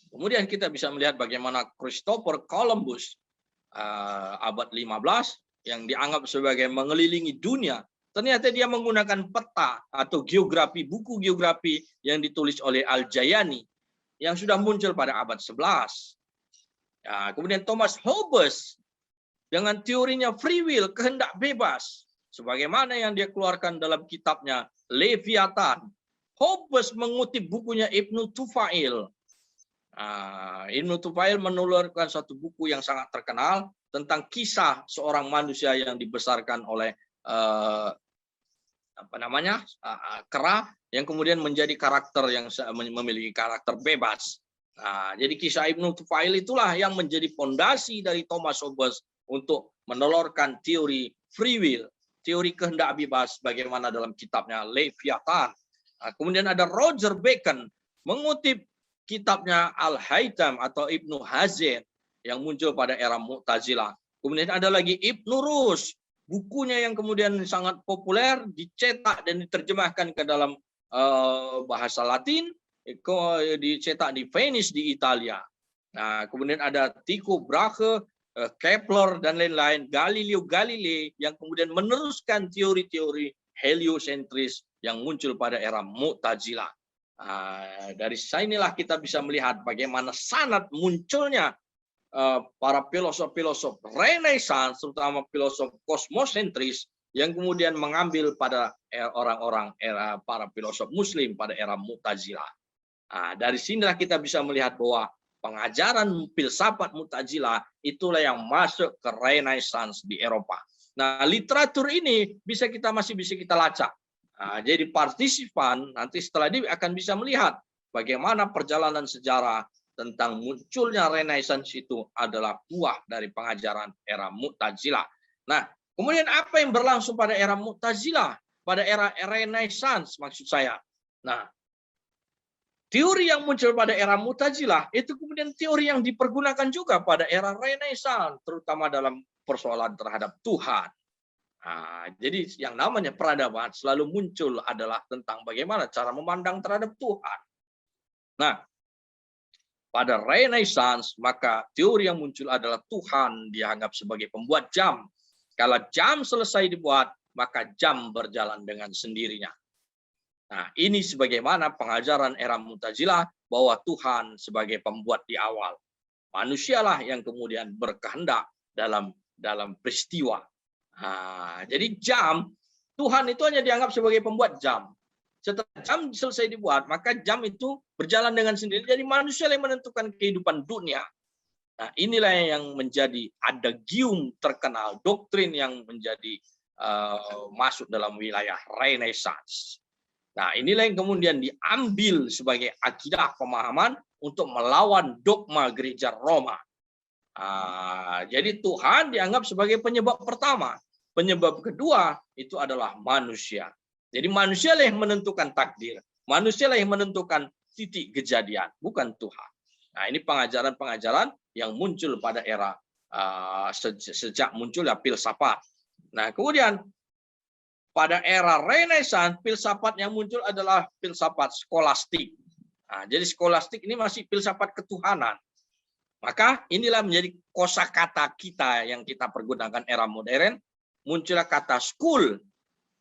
kemudian kita bisa melihat bagaimana Christopher Columbus abad 15 yang dianggap sebagai mengelilingi dunia. Ternyata dia menggunakan peta atau geografi, buku geografi yang ditulis oleh Al-Jayani yang sudah muncul pada abad 11. Ya, kemudian Thomas Hobbes dengan teorinya free will, kehendak bebas, sebagaimana yang dia keluarkan dalam kitabnya Leviathan. Hobbes mengutip bukunya Ibnu Tufail. Ibnu Tufail menuliskan satu buku yang sangat terkenal tentang kisah seorang manusia yang dibesarkan oleh kera yang kemudian menjadi karakter yang memiliki karakter bebas. Nah, jadi kisah Ibnu Tufail itulah yang menjadi fondasi dari Thomas Hobbes untuk menelurkan teori free will, teori kehendak bebas, bagaimana dalam kitabnya Leviathan. Nah, kemudian ada Roger Bacon mengutip kitabnya Al-Haytham atau Ibnu Hazm yang muncul pada era Mu'tazilah. Kemudian ada lagi Ibnu Rushd, bukunya yang kemudian sangat populer, dicetak dan diterjemahkan ke dalam bahasa Latin, dicetak di Venice di Italia. Nah, kemudian ada Tycho Brahe, Kepler dan lain-lain, Galileo Galilei yang kemudian meneruskan teori-teori heliosentris yang muncul pada era Mu'tazilah. Dari sinilah kita bisa melihat bagaimana sanad munculnya para filosof-filosof Renaissance, terutama filosof kosmosentris yang kemudian mengambil pada orang-orang era para filosof Muslim pada era Mu'tazilah. Dari sinilah kita bisa melihat bahwa pengajaran filsafat Mu'tazilah itulah yang masuk ke Renaissance di Eropa. Nah, literatur ini masih bisa kita lacak. Jadi partisipan nanti setelah ini akan bisa melihat bagaimana perjalanan sejarah tentang munculnya Renaissance itu adalah buah dari pengajaran era Mu'tazilah. Nah, kemudian apa yang berlangsung pada era Mu'tazilah, pada era Renaissance maksud saya. Nah, teori yang muncul pada era Mu'tazilah itu kemudian teori yang dipergunakan juga pada era Renaissance, terutama dalam persoalan terhadap Tuhan. Jadi yang namanya peradaban selalu muncul adalah tentang bagaimana cara memandang terhadap Tuhan. Nah, pada Renaissance, maka teori yang muncul adalah Tuhan dianggap sebagai pembuat jam. Kalau jam selesai dibuat, maka jam berjalan dengan sendirinya. Nah, ini sebagaimana pengajaran era Mu'tazilah bahwa Tuhan sebagai pembuat di awal. Manusialah yang kemudian berkehendak dalam peristiwa. Jadi jam, Tuhan itu hanya dianggap sebagai pembuat jam. Setelah jam selesai dibuat, maka jam itu berjalan dengan sendiri. Jadi manusia yang menentukan kehidupan dunia. Nah, inilah yang menjadi adagium terkenal, doktrin yang menjadi masuk dalam wilayah Renaissance. Nah, inilah yang kemudian diambil sebagai akidah pemahaman untuk melawan dogma gereja Roma. Jadi Tuhan dianggap sebagai penyebab pertama. Penyebab kedua itu adalah manusia. Jadi manusia yang menentukan takdir. Manusia yang menentukan titik kejadian, bukan Tuhan. Nah, ini pengajaran-pengajaran yang muncul pada era sejak munculnya filsafat. Nah, kemudian pada era Renaissance, filsafat yang muncul adalah filsafat skolastik. Jadi skolastik ini masih filsafat ketuhanan. Maka inilah menjadi kosakata kita yang kita pergunakan era modern. Muncullah kata school,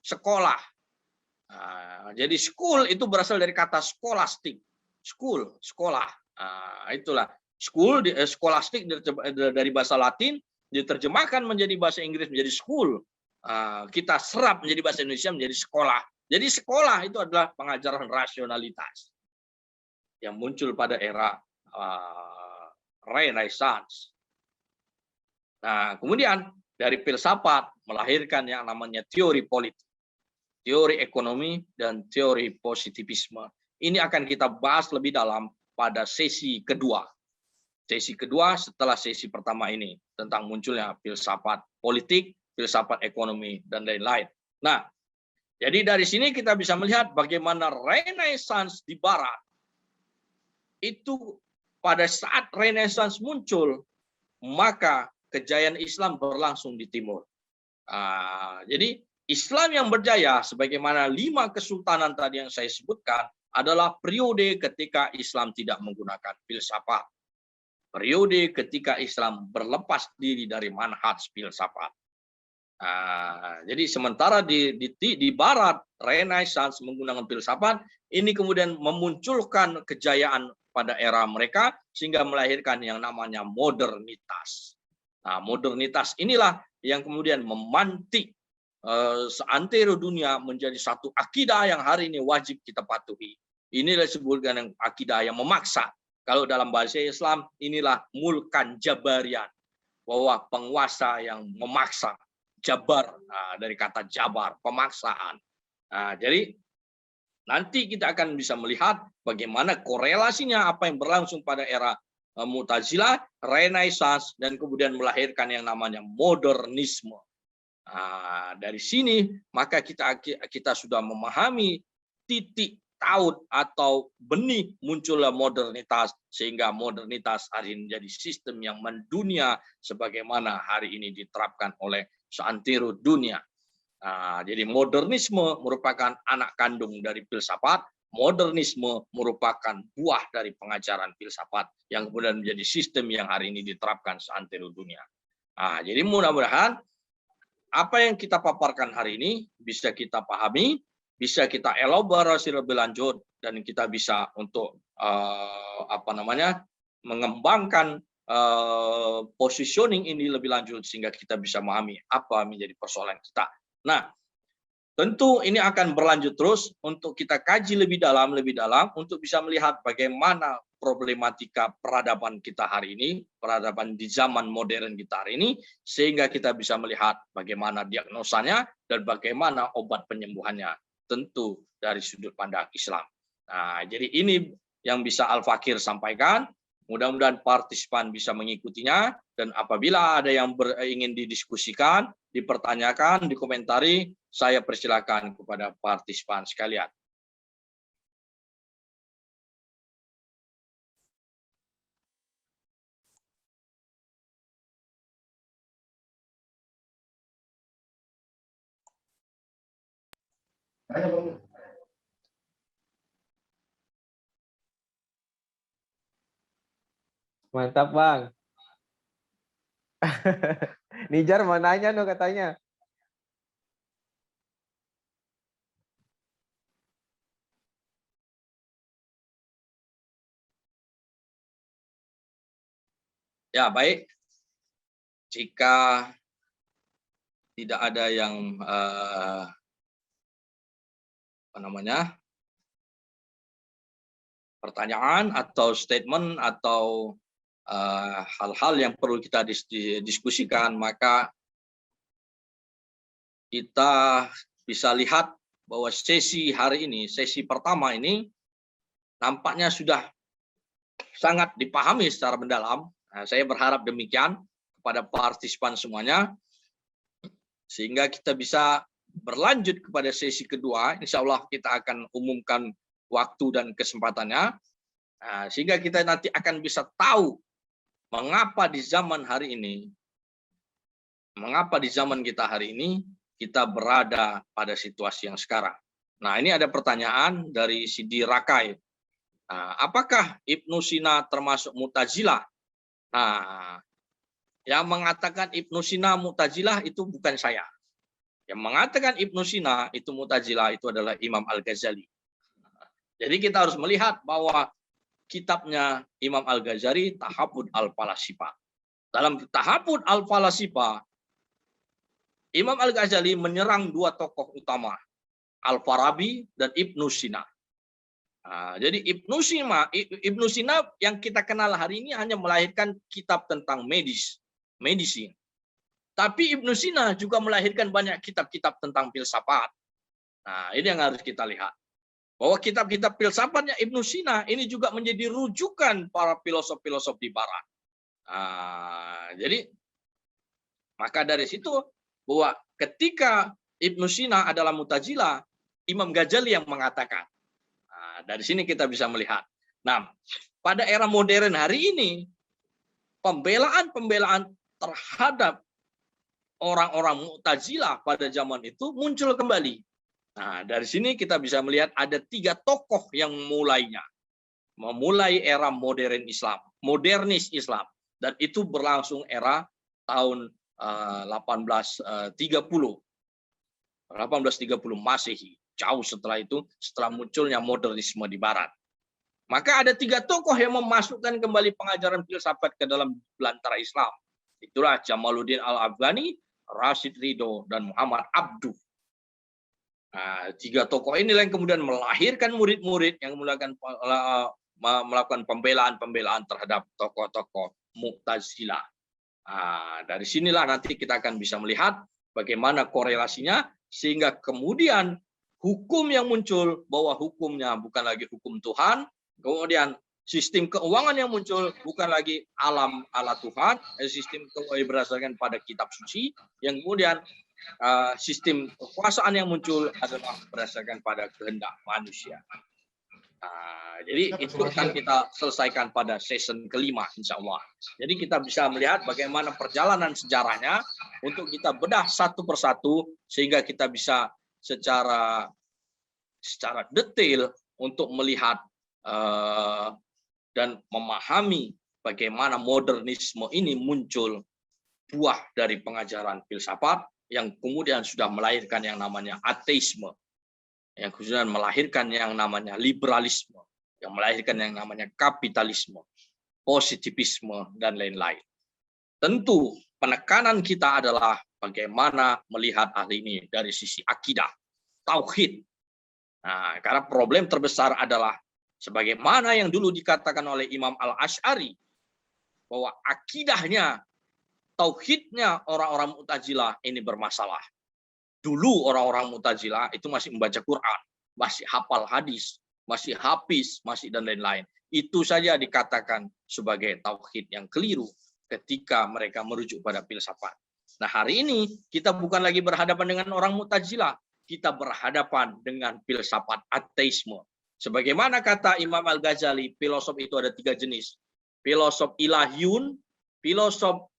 sekolah. Jadi school itu berasal dari kata skolastik. School, sekolah. Itulah school, skolastik dari bahasa Latin, diterjemahkan menjadi bahasa Inggris menjadi school. Kita serap menjadi bahasa Indonesia menjadi sekolah. Jadi sekolah itu adalah pengajaran rasionalitas yang muncul pada era Renaissance. Nah, kemudian dari filsafat melahirkan yang namanya teori politik, teori ekonomi, dan teori positivisme. Ini akan kita bahas lebih dalam pada sesi kedua. Sesi kedua setelah sesi pertama ini tentang munculnya filsafat politik, filsafat ekonomi, dan lain-lain. Nah, jadi dari sini kita bisa melihat bagaimana Renaissance di Barat itu pada saat Renaissance muncul, maka kejayaan Islam berlangsung di Timur. Jadi Islam yang berjaya sebagaimana 5 kesultanan tadi yang saya sebutkan adalah periode ketika Islam tidak menggunakan filsafat. Periode ketika Islam berlepas diri dari manhaj filsafat. Jadi sementara di Barat Renaissance menggunakan filsafat, ini kemudian memunculkan kejayaan pada era mereka sehingga melahirkan yang namanya modernitas. Modernitas inilah yang kemudian memantik seantero dunia menjadi satu akidah yang hari ini wajib kita patuhi. Inilah disebutkan yang akidah yang memaksa. Kalau dalam bahasa Islam inilah mulkan jabarian, bahwa penguasa yang memaksa. Jabar, dari kata jabar, pemaksaan. Jadi nanti kita akan bisa melihat bagaimana korelasinya apa yang berlangsung pada era Mu'tazilah, Renaissance, dan kemudian melahirkan yang namanya modernisme. Dari sini maka kita sudah memahami titik taut atau benih munculnya modernitas, sehingga modernitas hari ini menjadi sistem yang mendunia sebagaimana hari ini diterapkan oleh seantero dunia. Jadi modernisme merupakan anak kandung dari filsafat, modernisme merupakan buah dari pengajaran filsafat yang kemudian menjadi sistem yang hari ini diterapkan seantero dunia. Jadi mudah-mudahan apa yang kita paparkan hari ini bisa kita pahami, bisa kita elaborasi lebih lanjut, dan kita bisa untuk mengembangkan positioning ini lebih lanjut sehingga kita bisa memahami apa menjadi persoalan kita. Nah, tentu ini akan berlanjut terus untuk kita kaji lebih dalam untuk bisa melihat bagaimana problematika peradaban kita hari ini, peradaban di zaman modern kita hari ini, sehingga kita bisa melihat bagaimana diagnosanya dan bagaimana obat penyembuhannya, tentu dari sudut pandang Islam. Nah, jadi ini yang bisa Al-Fakir sampaikan. Mudah-mudahan partisipan bisa mengikutinya, dan apabila ada yang ingin didiskusikan, dipertanyakan, dikomentari, saya persilakan kepada partisipan sekalian. Mantap, Bang. Nijar mau nanya no katanya. Ya, baik. Jika tidak ada yang pertanyaan atau statement atau hal-hal yang perlu kita diskusikan, maka kita bisa lihat bahwa sesi hari ini, sesi pertama ini, nampaknya sudah sangat dipahami secara mendalam. Nah, saya berharap demikian kepada partisipan semuanya, sehingga kita bisa berlanjut kepada sesi kedua. Insya Allah kita akan umumkan waktu dan kesempatannya, sehingga kita nanti akan bisa tahu mengapa di zaman kita hari ini kita berada pada situasi yang sekarang. Nah, ini ada pertanyaan dari Sidi Rakai. Nah, apakah Ibnu Sina termasuk Mu'tazilah? Nah, yang mengatakan Ibnu Sina Mu'tazilah itu bukan saya. Yang mengatakan Ibnu Sina itu Mu'tazilah itu adalah Imam Al-Ghazali. Jadi kita harus melihat bahwa kitabnya Imam Al-Ghazali, Tahabbud Al-Falasifa. Dalam Tahabbud Al-Falasifa, Imam Al-Ghazali menyerang dua tokoh utama, Al-Farabi dan Ibnu Sina. Nah, jadi Ibnu Sina yang kita kenal hari ini hanya melahirkan kitab tentang medicine. Tapi Ibnu Sina juga melahirkan banyak kitab-kitab tentang filsafat. Nah, ini yang harus kita lihat. Bahwa kitab-kitab filsafatnya Ibnu Sina ini juga menjadi rujukan para filosof-filosof di Barat. Nah, jadi maka dari situ bahwa ketika Ibnu Sina adalah Mu'tazilah, Imam Ghazali yang mengatakan. Nah, dari sini kita bisa melihat. Nah, pada era modern hari ini, pembelaan terhadap orang-orang Mu'tazilah pada zaman itu muncul kembali. Nah, dari sini kita bisa melihat ada tiga tokoh yang memulai era modern Islam, modernis Islam, dan itu berlangsung era tahun 1830 Masehi, jauh setelah itu, setelah munculnya modernisme di Barat. Maka ada tiga tokoh yang memasukkan kembali pengajaran filsafat ke dalam belantara Islam. Itulah Jamaluddin Al-Afghani, Rashid Ridho, dan Muhammad Abduh. Nah, tiga tokoh ini yang kemudian melahirkan murid-murid yang melakukan pembelaan terhadap tokoh-tokoh Mu'tazilah. Nah, dari sinilah nanti kita akan bisa melihat bagaimana korelasinya, sehingga kemudian hukum yang muncul, bahwa hukumnya bukan lagi hukum Tuhan, kemudian sistem keuangan yang muncul bukan lagi alam ala Tuhan, sistem keuangan berdasarkan pada kitab suci, yang kemudian sistem kekuasaan yang muncul adalah berdasarkan pada kehendak manusia. Jadi itu akan kita selesaikan pada season kelima, insya Allah. Jadi kita bisa melihat bagaimana perjalanan sejarahnya untuk kita bedah satu persatu, sehingga kita bisa secara detail untuk melihat dan memahami bagaimana modernisme ini muncul buah dari pengajaran filsafat yang kemudian sudah melahirkan yang namanya ateisme, yang kemudian melahirkan yang namanya liberalisme, yang melahirkan yang namanya kapitalisme, positivisme, dan lain-lain. Tentu penekanan kita adalah bagaimana melihat hal ini dari sisi akidah, tauhid. Nah, karena problem terbesar adalah sebagaimana yang dulu dikatakan oleh Imam Al-Asy'ari, bahwa akidahnya, tauhidnya orang-orang Mu'tazilah ini bermasalah. Dulu orang-orang Mu'tazilah itu masih membaca Quran, masih hafal hadis, masih hafiz, masih dan lain-lain. Itu saja dikatakan sebagai tauhid yang keliru ketika mereka merujuk pada filsafat. Nah, hari ini kita bukan lagi berhadapan dengan orang Mu'tazilah, kita berhadapan dengan filsafat ateisme. Sebagaimana kata Imam Al-Ghazali, filosof itu ada tiga jenis. Filosof ilahiyun, filosof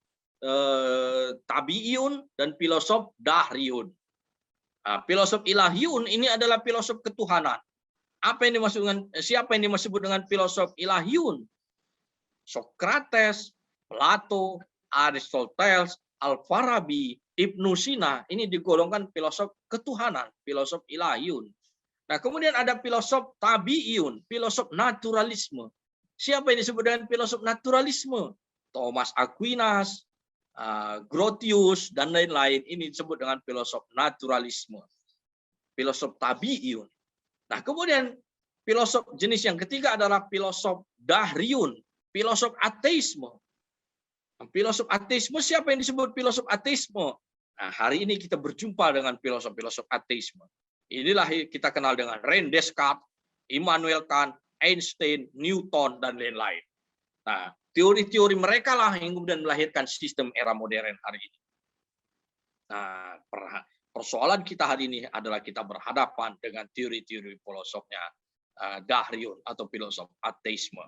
tabi'iyun, dan filosof dahriyun. Filosof ilahiyun ini adalah filosof ketuhanan. Apa yang dimaksud dengan siapa yang disebut dengan filosof ilahiyun? Socrates, Plato, Aristoteles, Al-Farabi, Ibnu Sina, ini digolongkan filosof ketuhanan, filosof ilahiyun. Nah, kemudian ada filosof tabiiyun, filosof naturalisme. Siapa yang disebut dengan filosof naturalisme? Thomas Aquinas, Grotius, dan lain-lain. Ini disebut dengan filosof naturalisme. Filosof tabiiyun. Nah, kemudian filosof jenis yang ketiga adalah filosof dahriyun, filosof ateisme. Filosof ateisme, siapa yang disebut filosof ateisme? Nah, hari ini kita berjumpa dengan filosof-filosof ateisme. Inilah kita kenal dengan René Descartes, Immanuel Kant, Einstein, Newton, dan lain-lain. Nah, teori-teori mereka lah yang kemudian melahirkan sistem era modern hari ini. Nah, persoalan kita hari ini adalah kita berhadapan dengan teori-teori filosofnya Dahriyun atau filosof ateisme.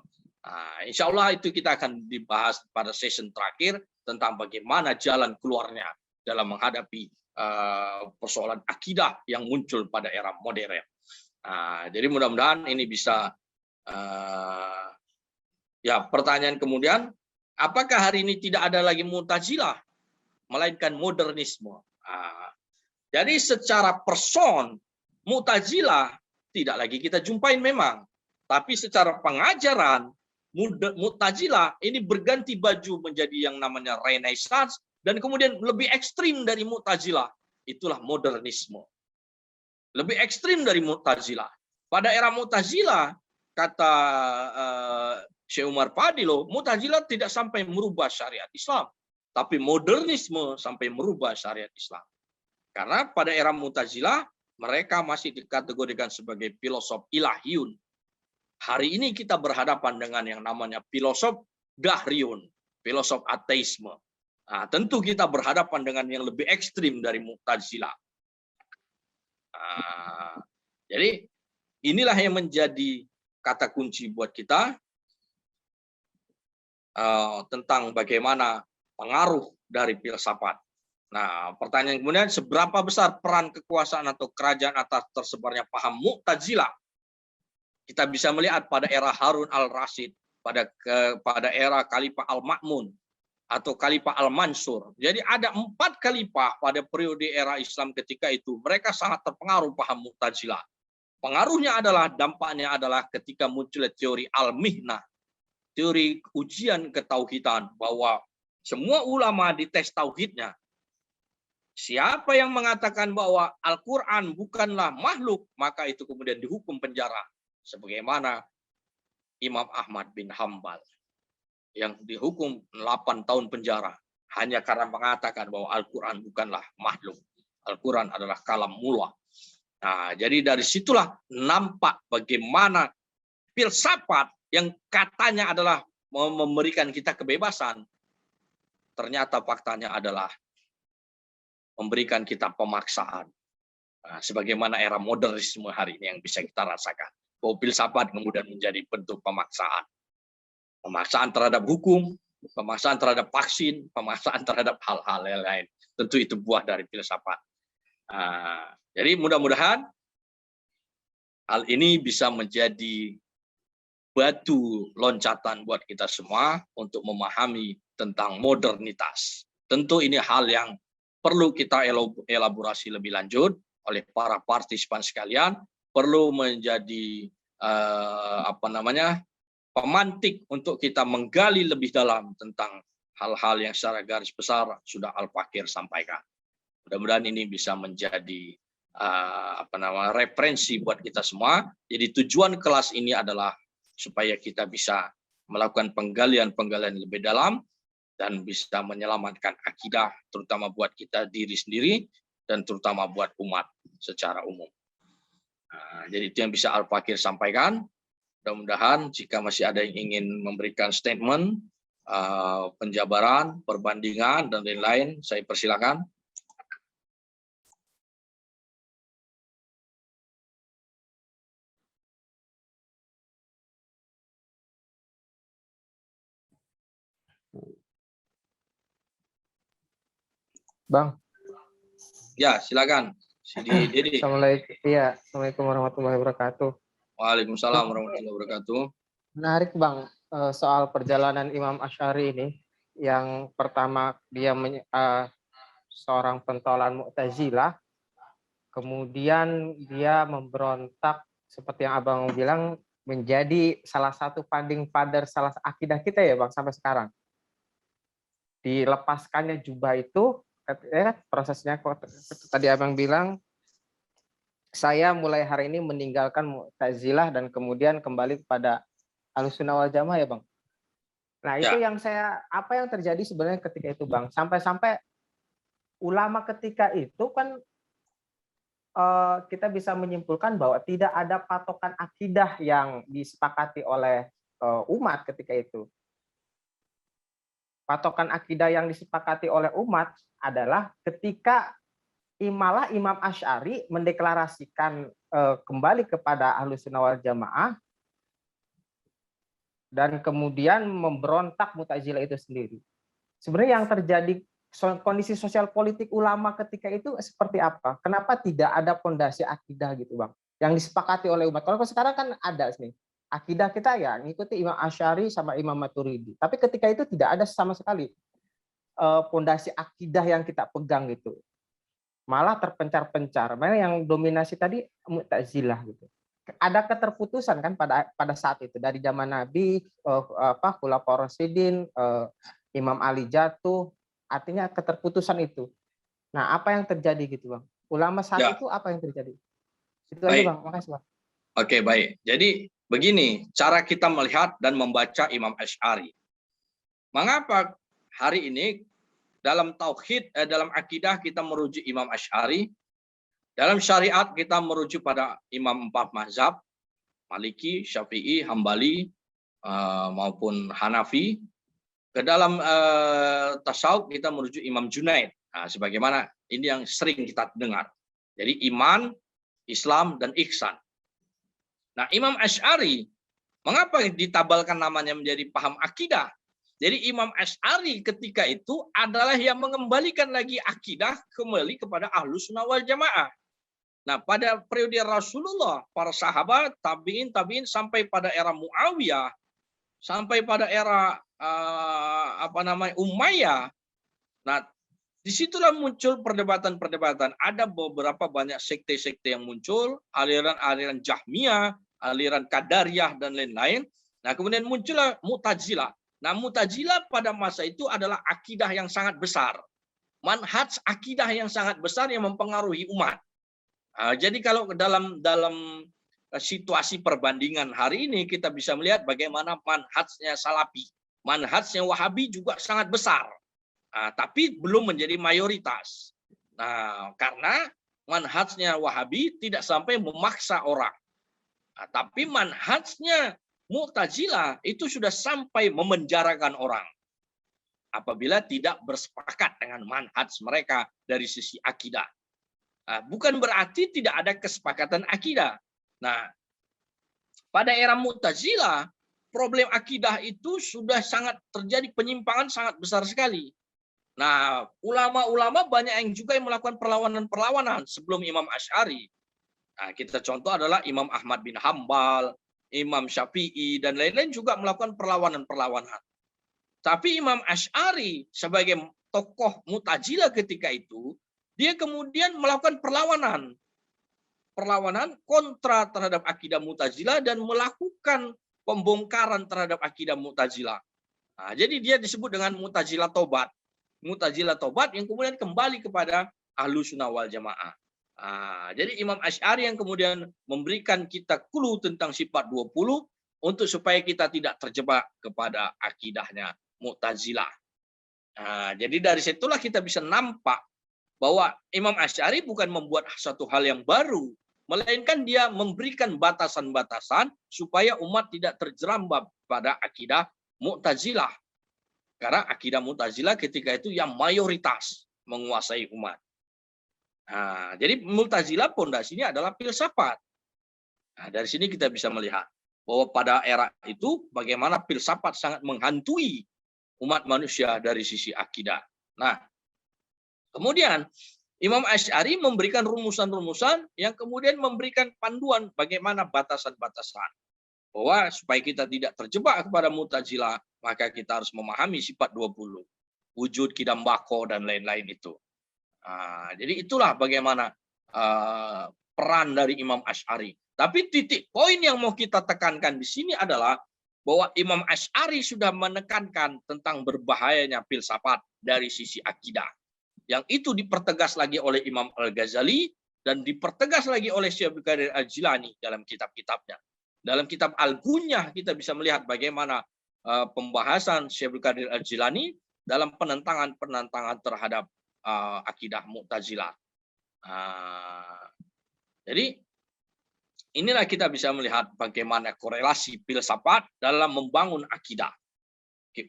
Insya Allah itu kita akan dibahas pada session terakhir tentang bagaimana jalan keluarnya dalam menghadapi persoalan akidah yang muncul pada era modern. Jadi mudah-mudahan ini bisa ya, pertanyaan kemudian, apakah hari ini tidak ada lagi Mu'tazilah melainkan modernisme? Jadi secara person Mu'tazilah tidak lagi kita jumpain memang, tapi secara pengajaran Mu'tazilah ini berganti baju menjadi yang namanya Renaissance, dan kemudian lebih ekstrim dari Mu'tazilah, itulah modernisme. Lebih ekstrim dari Mu'tazilah. Pada era Mu'tazilah, kata Syekh Umar Fadilo, Mu'tazilah tidak sampai merubah syariat Islam, tapi modernisme sampai merubah syariat Islam. Karena pada era Mu'tazilah, mereka masih dikategorikan sebagai filosof ilahiyun. Hari ini kita berhadapan dengan yang namanya filosof dahriyun, filosof ateisme. Tentu kita berhadapan dengan yang lebih ekstrim dari Mu'tazilah. Jadi inilah yang menjadi kata kunci buat kita tentang bagaimana pengaruh dari filsafat. Nah, pertanyaan kemudian, seberapa besar peran kekuasaan atau kerajaan atas tersebarnya paham Mu'tazilah? Kita bisa melihat pada era Harun al-Rasyid, pada era Khalifah al-Ma'mun, atau Khalifah al-Mansur. Jadi ada 4 khalifah pada periode era Islam ketika itu. Mereka sangat terpengaruh paham Mu'tazilah. Pengaruhnya adalah, dampaknya adalah ketika muncul teori al-mihnah, teori ujian ketauhidan, bahwa semua ulama dites tauhidnya. Siapa yang mengatakan bahwa Al-Quran bukanlah makhluk, maka itu kemudian dihukum penjara. Sebagaimana Imam Ahmad bin Hambal yang dihukum 8 tahun penjara hanya karena mengatakan bahwa Al-Quran bukanlah makhluk. Al-Quran adalah kalamullah. Nah, jadi dari situlah nampak bagaimana filsafat yang katanya adalah memberikan kita kebebasan, ternyata faktanya adalah memberikan kita pemaksaan. Sebagaimana era modernisme hari ini yang bisa kita rasakan. Bahwa filsafat kemudian menjadi bentuk pemaksaan. Pemaksaan terhadap hukum, pemaksaan terhadap vaksin, pemaksaan terhadap hal-hal lain. Tentu itu buah dari filsafat. Jadi mudah-mudahan hal ini bisa menjadi batu loncatan buat kita semua untuk memahami tentang modernitas. Tentu ini hal yang perlu kita elaborasi lebih lanjut oleh para partisipan sekalian, perlu menjadi pemantik untuk kita menggali lebih dalam tentang hal-hal yang secara garis besar sudah Al-Fakir sampaikan. Mudah-mudahan ini bisa menjadi referensi buat kita semua. Jadi tujuan kelas ini adalah supaya kita bisa melakukan penggalian-penggalian lebih dalam dan bisa menyelamatkan akidah, terutama buat kita diri sendiri dan terutama buat umat secara umum. Jadi itu yang bisa Al-Fakir sampaikan. Mudah-mudahan jika masih ada yang ingin memberikan statement, penjabaran, perbandingan, dan lain-lain, saya persilakan. Bang. Ya, silakan. Sidi Dede. Assalamualaikum, iya, Assalamualaikum warahmatullahi wabarakatuh. Waalaikumsalam warahmatullahi wabarakatuh. Menarik Bang, soal perjalanan Imam Asy'ari ini. Yang pertama dia seorang pentolan Mu'tazilah, kemudian dia memberontak seperti yang Abang bilang menjadi salah satu founding father salah akidah kita ya Bang sampai sekarang. Dilepaskannya jubah itu prosesnya tadi Abang bilang saya mulai hari ini meninggalkan Mu'tazilah dan kemudian kembali kepada Ahlussunnah wal Jamaah ya Bang. Nah itu yang apa yang terjadi sebenarnya ketika itu Bang, sampai-sampai ulama ketika itu kan kita bisa menyimpulkan bahwa tidak ada patokan akidah yang disepakati oleh umat ketika itu. Patokan akidah yang disepakati oleh umat adalah ketika malah Imam Asy'ari mendeklarasikan kembali kepada Ahlussunnah wal Jamaah dan kemudian memberontak Mu'tazilah itu sendiri. Sebenarnya yang terjadi kondisi sosial politik ulama ketika itu seperti apa? Kenapa tidak ada fondasi akidah gitu Bang? Yang disepakati oleh umat. Kalau sekarang kan ada nih. Akidah kita ya ngikuti Imam Asy'ari sama Imam Maturidi. Tapi ketika itu tidak ada sama sekali fondasi akidah yang kita pegang gitu. Malah terpencar-pencar. Mana yang dominasi tadi Mu'tazilah gitu. Ada keterputusan kan pada saat itu dari zaman Nabi, Khulafaur Rasyidin, Imam Ali jatuh, artinya keterputusan itu. Nah, apa yang terjadi gitu Bang? Ulama saat itu apa yang terjadi? Itu aja Bang, makasih Bang. Oke, baik. Jadi begini cara kita melihat dan membaca Imam Asy'ari. Mengapa hari ini dalam tauhid, dalam akidah kita merujuk Imam Asy'ari, dalam syariat kita merujuk pada imam 4 mazhab, Maliki, Syafi'i, Hambali, maupun Hanafi. Ke dalam tasawuf kita merujuk Imam Junaid. Nah, sebagaimana ini yang sering kita dengar. Jadi iman, Islam, dan ihsan. Nah, Imam Asy'ari, mengapa ditabalkan namanya menjadi paham akidah? Jadi Imam Asy'ari ketika itu adalah yang mengembalikan lagi akidah kembali kepada Ahlussunnah wal Jamaah. Nah, pada periode Rasulullah, para sahabat, tabi'in, sampai pada era Muawiyah, sampai pada era Umayyah. Nah, disitulah muncul perdebatan-perdebatan. Ada beberapa banyak sekte-sekte yang muncul, aliran-aliran Jahmiyah, aliran Qadariyah, dan lain-lain. Nah, kemudian muncullah Mu'tazilah. Nah, Mu'tazilah pada masa itu adalah akidah yang sangat besar. Manhaj akidah yang sangat besar yang mempengaruhi umat. Jadi kalau dalam situasi perbandingan hari ini kita bisa melihat bagaimana manhajnya Salafi, manhajnya Wahabi juga sangat besar, tapi belum menjadi mayoritas. Nah, karena manhajnya Wahabi tidak sampai memaksa orang, tapi manhajnya Mu'tazilah itu sudah sampai memenjarakan orang apabila tidak bersepakat dengan manhaj mereka dari sisi akidah. Bukan berarti tidak ada kesepakatan akidah. Nah, pada era Mu'tazilah, problem akidah itu sudah sangat terjadi penyimpangan sangat besar sekali. Nah, ulama-ulama banyak yang juga yang melakukan perlawanan-perlawanan sebelum Imam Asy'ari. Nah, kita contoh adalah Imam Ahmad bin Hambal, Imam Syafi'i, dan lain-lain juga melakukan perlawanan-perlawanan. Tapi Imam Asy'ari sebagai tokoh Mu'tazilah ketika itu, dia kemudian melakukan perlawanan kontra terhadap akidah Mu'tazilah dan melakukan pembongkaran terhadap akidah Mu'tazilah. Nah, jadi dia disebut dengan Mu'tazilah Tobat. Mu'tazilah Tobat yang kemudian kembali kepada Ahlussunnah wal Jamaah. Jadi Imam Asy'ari yang kemudian memberikan kita clue tentang sifat 20 untuk supaya kita tidak terjebak kepada akidahnya Mu'tazilah. Jadi dari situlah kita bisa nampak bahwa Imam Asy'ari bukan membuat satu hal yang baru, melainkan dia memberikan batasan-batasan supaya umat tidak terjerambab pada akidah Mu'tazilah. Karena akidah Mu'tazilah ketika itu yang mayoritas menguasai umat. Jadi Mu'tazilah pondasinya adalah filsafat. Dari sini kita bisa melihat bahwa pada era itu bagaimana filsafat sangat menghantui umat manusia dari sisi akidah. Nah, kemudian Imam Asy'ari memberikan rumusan-rumusan yang kemudian memberikan panduan bagaimana batasan-batasan. Bahwa supaya kita tidak terjebak kepada Mu'tazilah, maka kita harus memahami sifat 20. Wujud, kidam, bako, dan lain-lain itu. Jadi itulah bagaimana peran dari Imam Asy'ari. Tapi titik poin yang mau kita tekankan di sini adalah bahwa Imam Asy'ari sudah menekankan tentang berbahayanya filsafat dari sisi akidah. Yang itu dipertegas lagi oleh Imam Al-Ghazali dan dipertegas lagi oleh Syekh Abdul Qadir Al-Jilani dalam kitab-kitabnya. Dalam kitab Al-Gunyah kita bisa melihat bagaimana pembahasan Syekh Abdul Qadir Al-Jilani dalam penentangan terhadap akidah Mu'tazilah. Jadi inilah kita bisa melihat bagaimana korelasi filsafat dalam membangun akidah.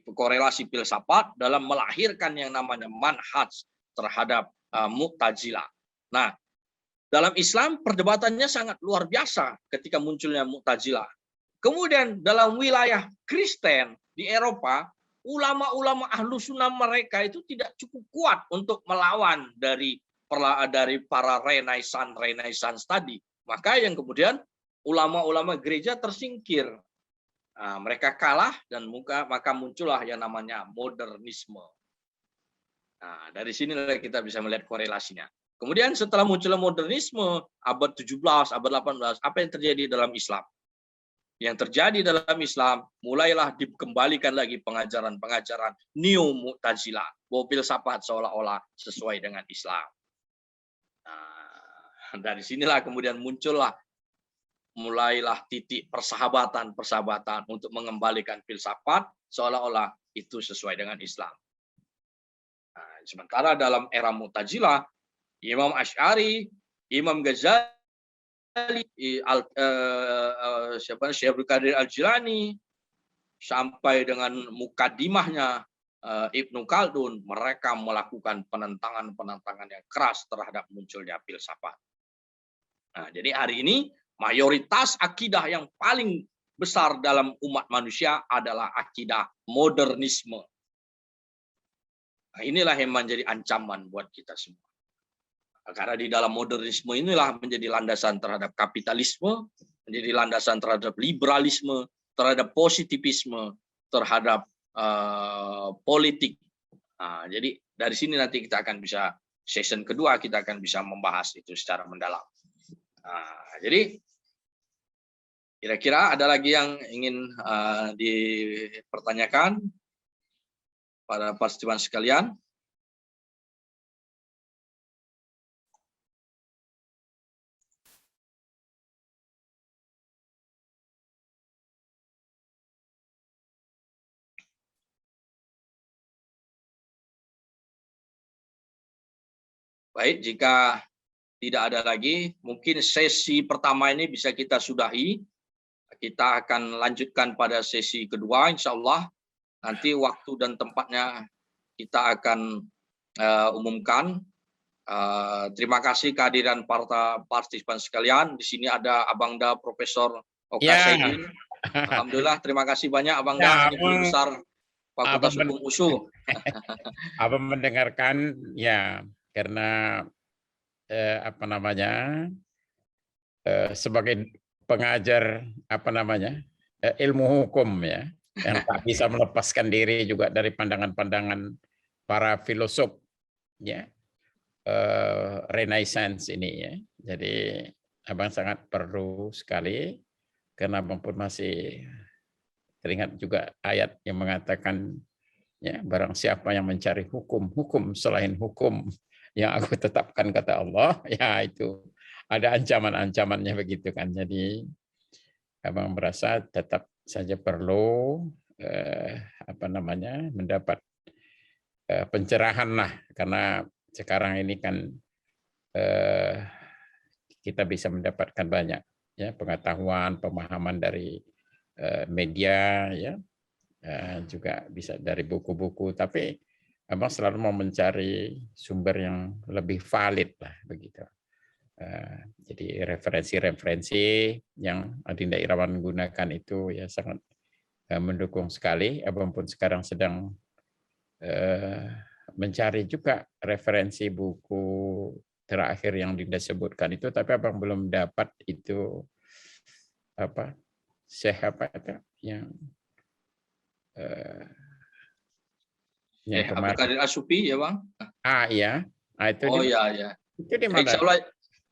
Korelasi filsafat dalam melahirkan yang namanya manhaj terhadap Mu'tazilah. Nah, dalam Islam perdebatannya sangat luar biasa ketika munculnya Mu'tazilah. Kemudian dalam wilayah Kristen di Eropa, ulama-ulama ahlu sunnah mereka itu tidak cukup kuat untuk melawan dari para Renaissance tadi. Maka yang kemudian ulama-ulama gereja tersingkir. Mereka kalah dan maka muncullah yang namanya modernisme. Nah, dari sinilah kita bisa melihat korelasinya. Kemudian setelah munculnya modernisme, abad 17, abad 18, apa yang terjadi dalam Islam? Yang terjadi dalam Islam, mulailah dikembalikan lagi pengajaran-pengajaran neo-Mu'tazilah, bahwa filsafat seolah-olah sesuai dengan Islam. Nah, dari sinilah kemudian mulailah titik persahabatan untuk mengembalikan filsafat seolah-olah itu sesuai dengan Islam. Nah, sementara dalam era Mu'tazilah, Imam Asy'ari, Imam Ghazali, Syekh Abdul Qadir Al-Jilani, sampai dengan mukaddimahnya Ibnu Khaldun, mereka melakukan penentangan yang keras terhadap munculnya filsafat. Nah, jadi hari ini mayoritas akidah yang paling besar dalam umat manusia adalah akidah modernisme. Nah, inilah yang menjadi ancaman buat kita semua. Karena di dalam modernisme inilah menjadi landasan terhadap kapitalisme, menjadi landasan terhadap liberalisme, terhadap positivisme, terhadap politik. Nah, jadi dari sini nanti kita akan bisa, session kedua kita akan bisa membahas itu secara mendalam. Nah, jadi kira-kira ada lagi yang ingin dipertanyakan pada partisipan sekalian? Baik, jika tidak ada lagi, mungkin sesi pertama ini bisa kita sudahi. Kita akan lanjutkan pada sesi kedua, insya Allah. Nanti waktu dan tempatnya kita akan umumkan. Terima kasih kehadiran para partisipan sekalian. Di sini ada Abangda Profesor Oka Saidin. Alhamdulillah, terima kasih banyak Abangda, ini Guru Besar Fakultas Hukum USU. Abang mendengarkan ya, karena sebagai pengajar ilmu hukum ya, yang tak bisa melepaskan diri juga dari pandangan-pandangan para filosof ya, Renaissance ini ya. Jadi abang sangat perlu sekali, karena abang pun masih teringat juga ayat yang mengatakan ya, barang siapa yang mencari hukum selain hukum yang aku tetapkan, kata Allah, ya itu ada ancaman-ancamannya begitu kan. Jadi abang merasa tetap saja perlu mendapat pencerahan lah, karena sekarang ini kan kita bisa mendapatkan banyak ya pengetahuan, pemahaman dari media ya, juga bisa dari buku-buku, tapi abang selalu mau mencari sumber yang lebih valid lah begitu. Jadi referensi-referensi yang Adinda Irawan gunakan itu ya sangat mendukung sekali. Abang pun sekarang sedang mencari juga referensi buku terakhir yang Dinda sebutkan itu, tapi Abang belum dapat itu apa Syekh apa itu yang Abdul kemarin. Qadir As-Sufi ya Bang. Iya. Itu Oh di, ya. itu di mana? Insya Allah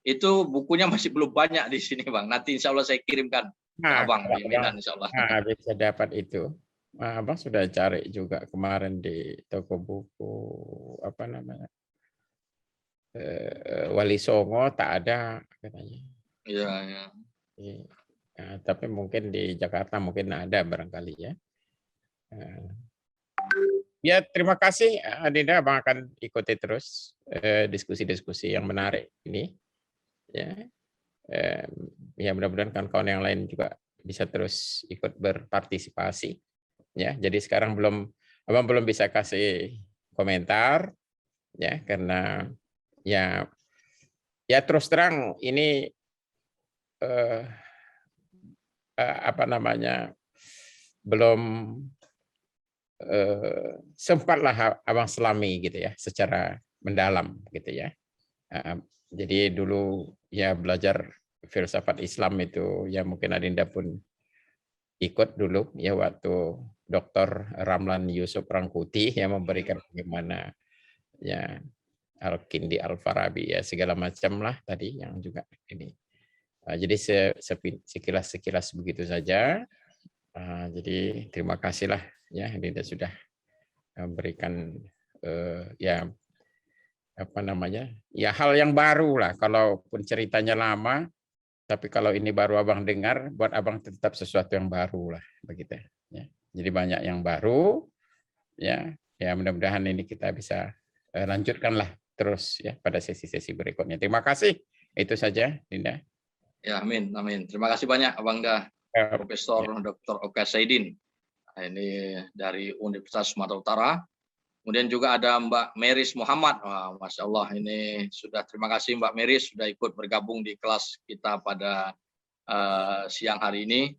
itu bukunya masih belum banyak di sini Bang. Nanti insya Allah saya kirimkan ke Abang di Medan insya Allah. Bisa dapat itu. Abang sudah cari juga kemarin di toko buku apa namanya Wali Songo, tak ada katanya. Iya. Nah, tapi mungkin di Jakarta mungkin ada barangkali ya. Ya, terima kasih Dinda, Abang akan ikuti terus diskusi-diskusi yang menarik ini. Ya, ya mudah-mudahan kawan-kawan yang lain juga bisa terus ikut berpartisipasi. Ya, jadi sekarang Abang belum bisa kasih komentar, ya karena ya terus terang ini apa namanya belum sempatlah Abang selami gitu ya secara mendalam gitu ya. Jadi dulu ya belajar filsafat Islam itu ya mungkin Adinda pun ikut dulu ya waktu Dr. Ramlan Yusuf Rangkuti yang memberikan bagaimana ya Al-Kindi Al-Farabi ya segala macam lah tadi yang juga ini. Jadi sekilas begitu saja. Jadi terima kasihlah ya Dinda sudah memberikan ya apa namanya ya hal yang baru lah, kalaupun ceritanya lama tapi kalau ini baru Abang dengar buat Abang tetap sesuatu yang baru lah begitu ya. Jadi banyak yang baru ya mudah-mudahan ini kita bisa lanjutkanlah terus ya pada sesi-sesi berikutnya. Terima kasih, itu saja Dinda. Ya, amin. Terima kasih banyak Abang Profesor Dr. Oka Saidin. Ini dari Universitas Sumatera Utara. Kemudian juga ada Mbak Meris Muhammad. Wah, Masya Allah, ini sudah terima kasih Mbak Meris sudah ikut bergabung di kelas kita pada siang hari ini.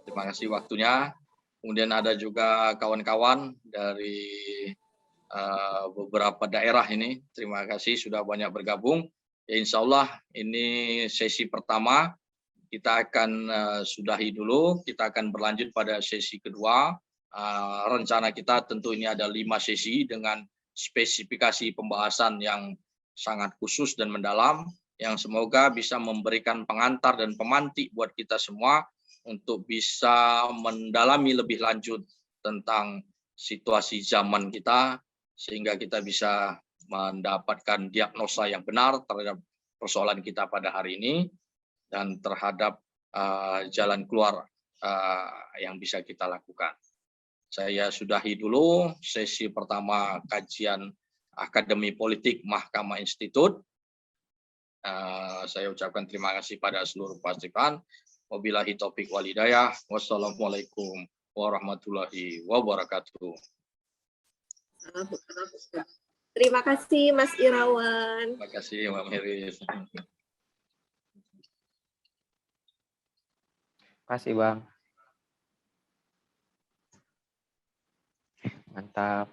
Terima kasih waktunya. Kemudian ada juga kawan-kawan dari beberapa daerah ini. Terima kasih sudah banyak bergabung. Ya, insya Allah ini sesi pertama. Kita akan sudahi dulu. Kita akan berlanjut pada sesi kedua. Rencana kita tentu ini ada 5 sesi dengan spesifikasi pembahasan yang sangat khusus dan mendalam, yang semoga bisa memberikan pengantar dan pemantik buat kita semua untuk bisa mendalami lebih lanjut tentang situasi zaman kita, sehingga kita bisa mendapatkan diagnosa yang benar terhadap persoalan kita pada hari ini dan terhadap jalan keluar yang bisa kita lakukan. Saya sudahi dulu sesi pertama kajian Akademi Politik Mahkamah Institut. Saya ucapkan terima kasih pada seluruh partisipan. Wabillahi taufik wal hidayah. Wassalamualaikum warahmatullahi wabarakatuh. Terima kasih Mas Irawan. Terima kasih Mbak Meris. Terima kasih Bang. Mantap.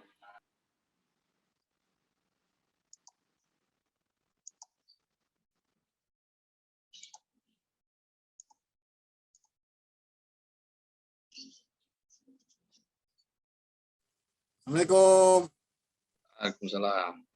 Assalamualaikum. Waalaikumsalam.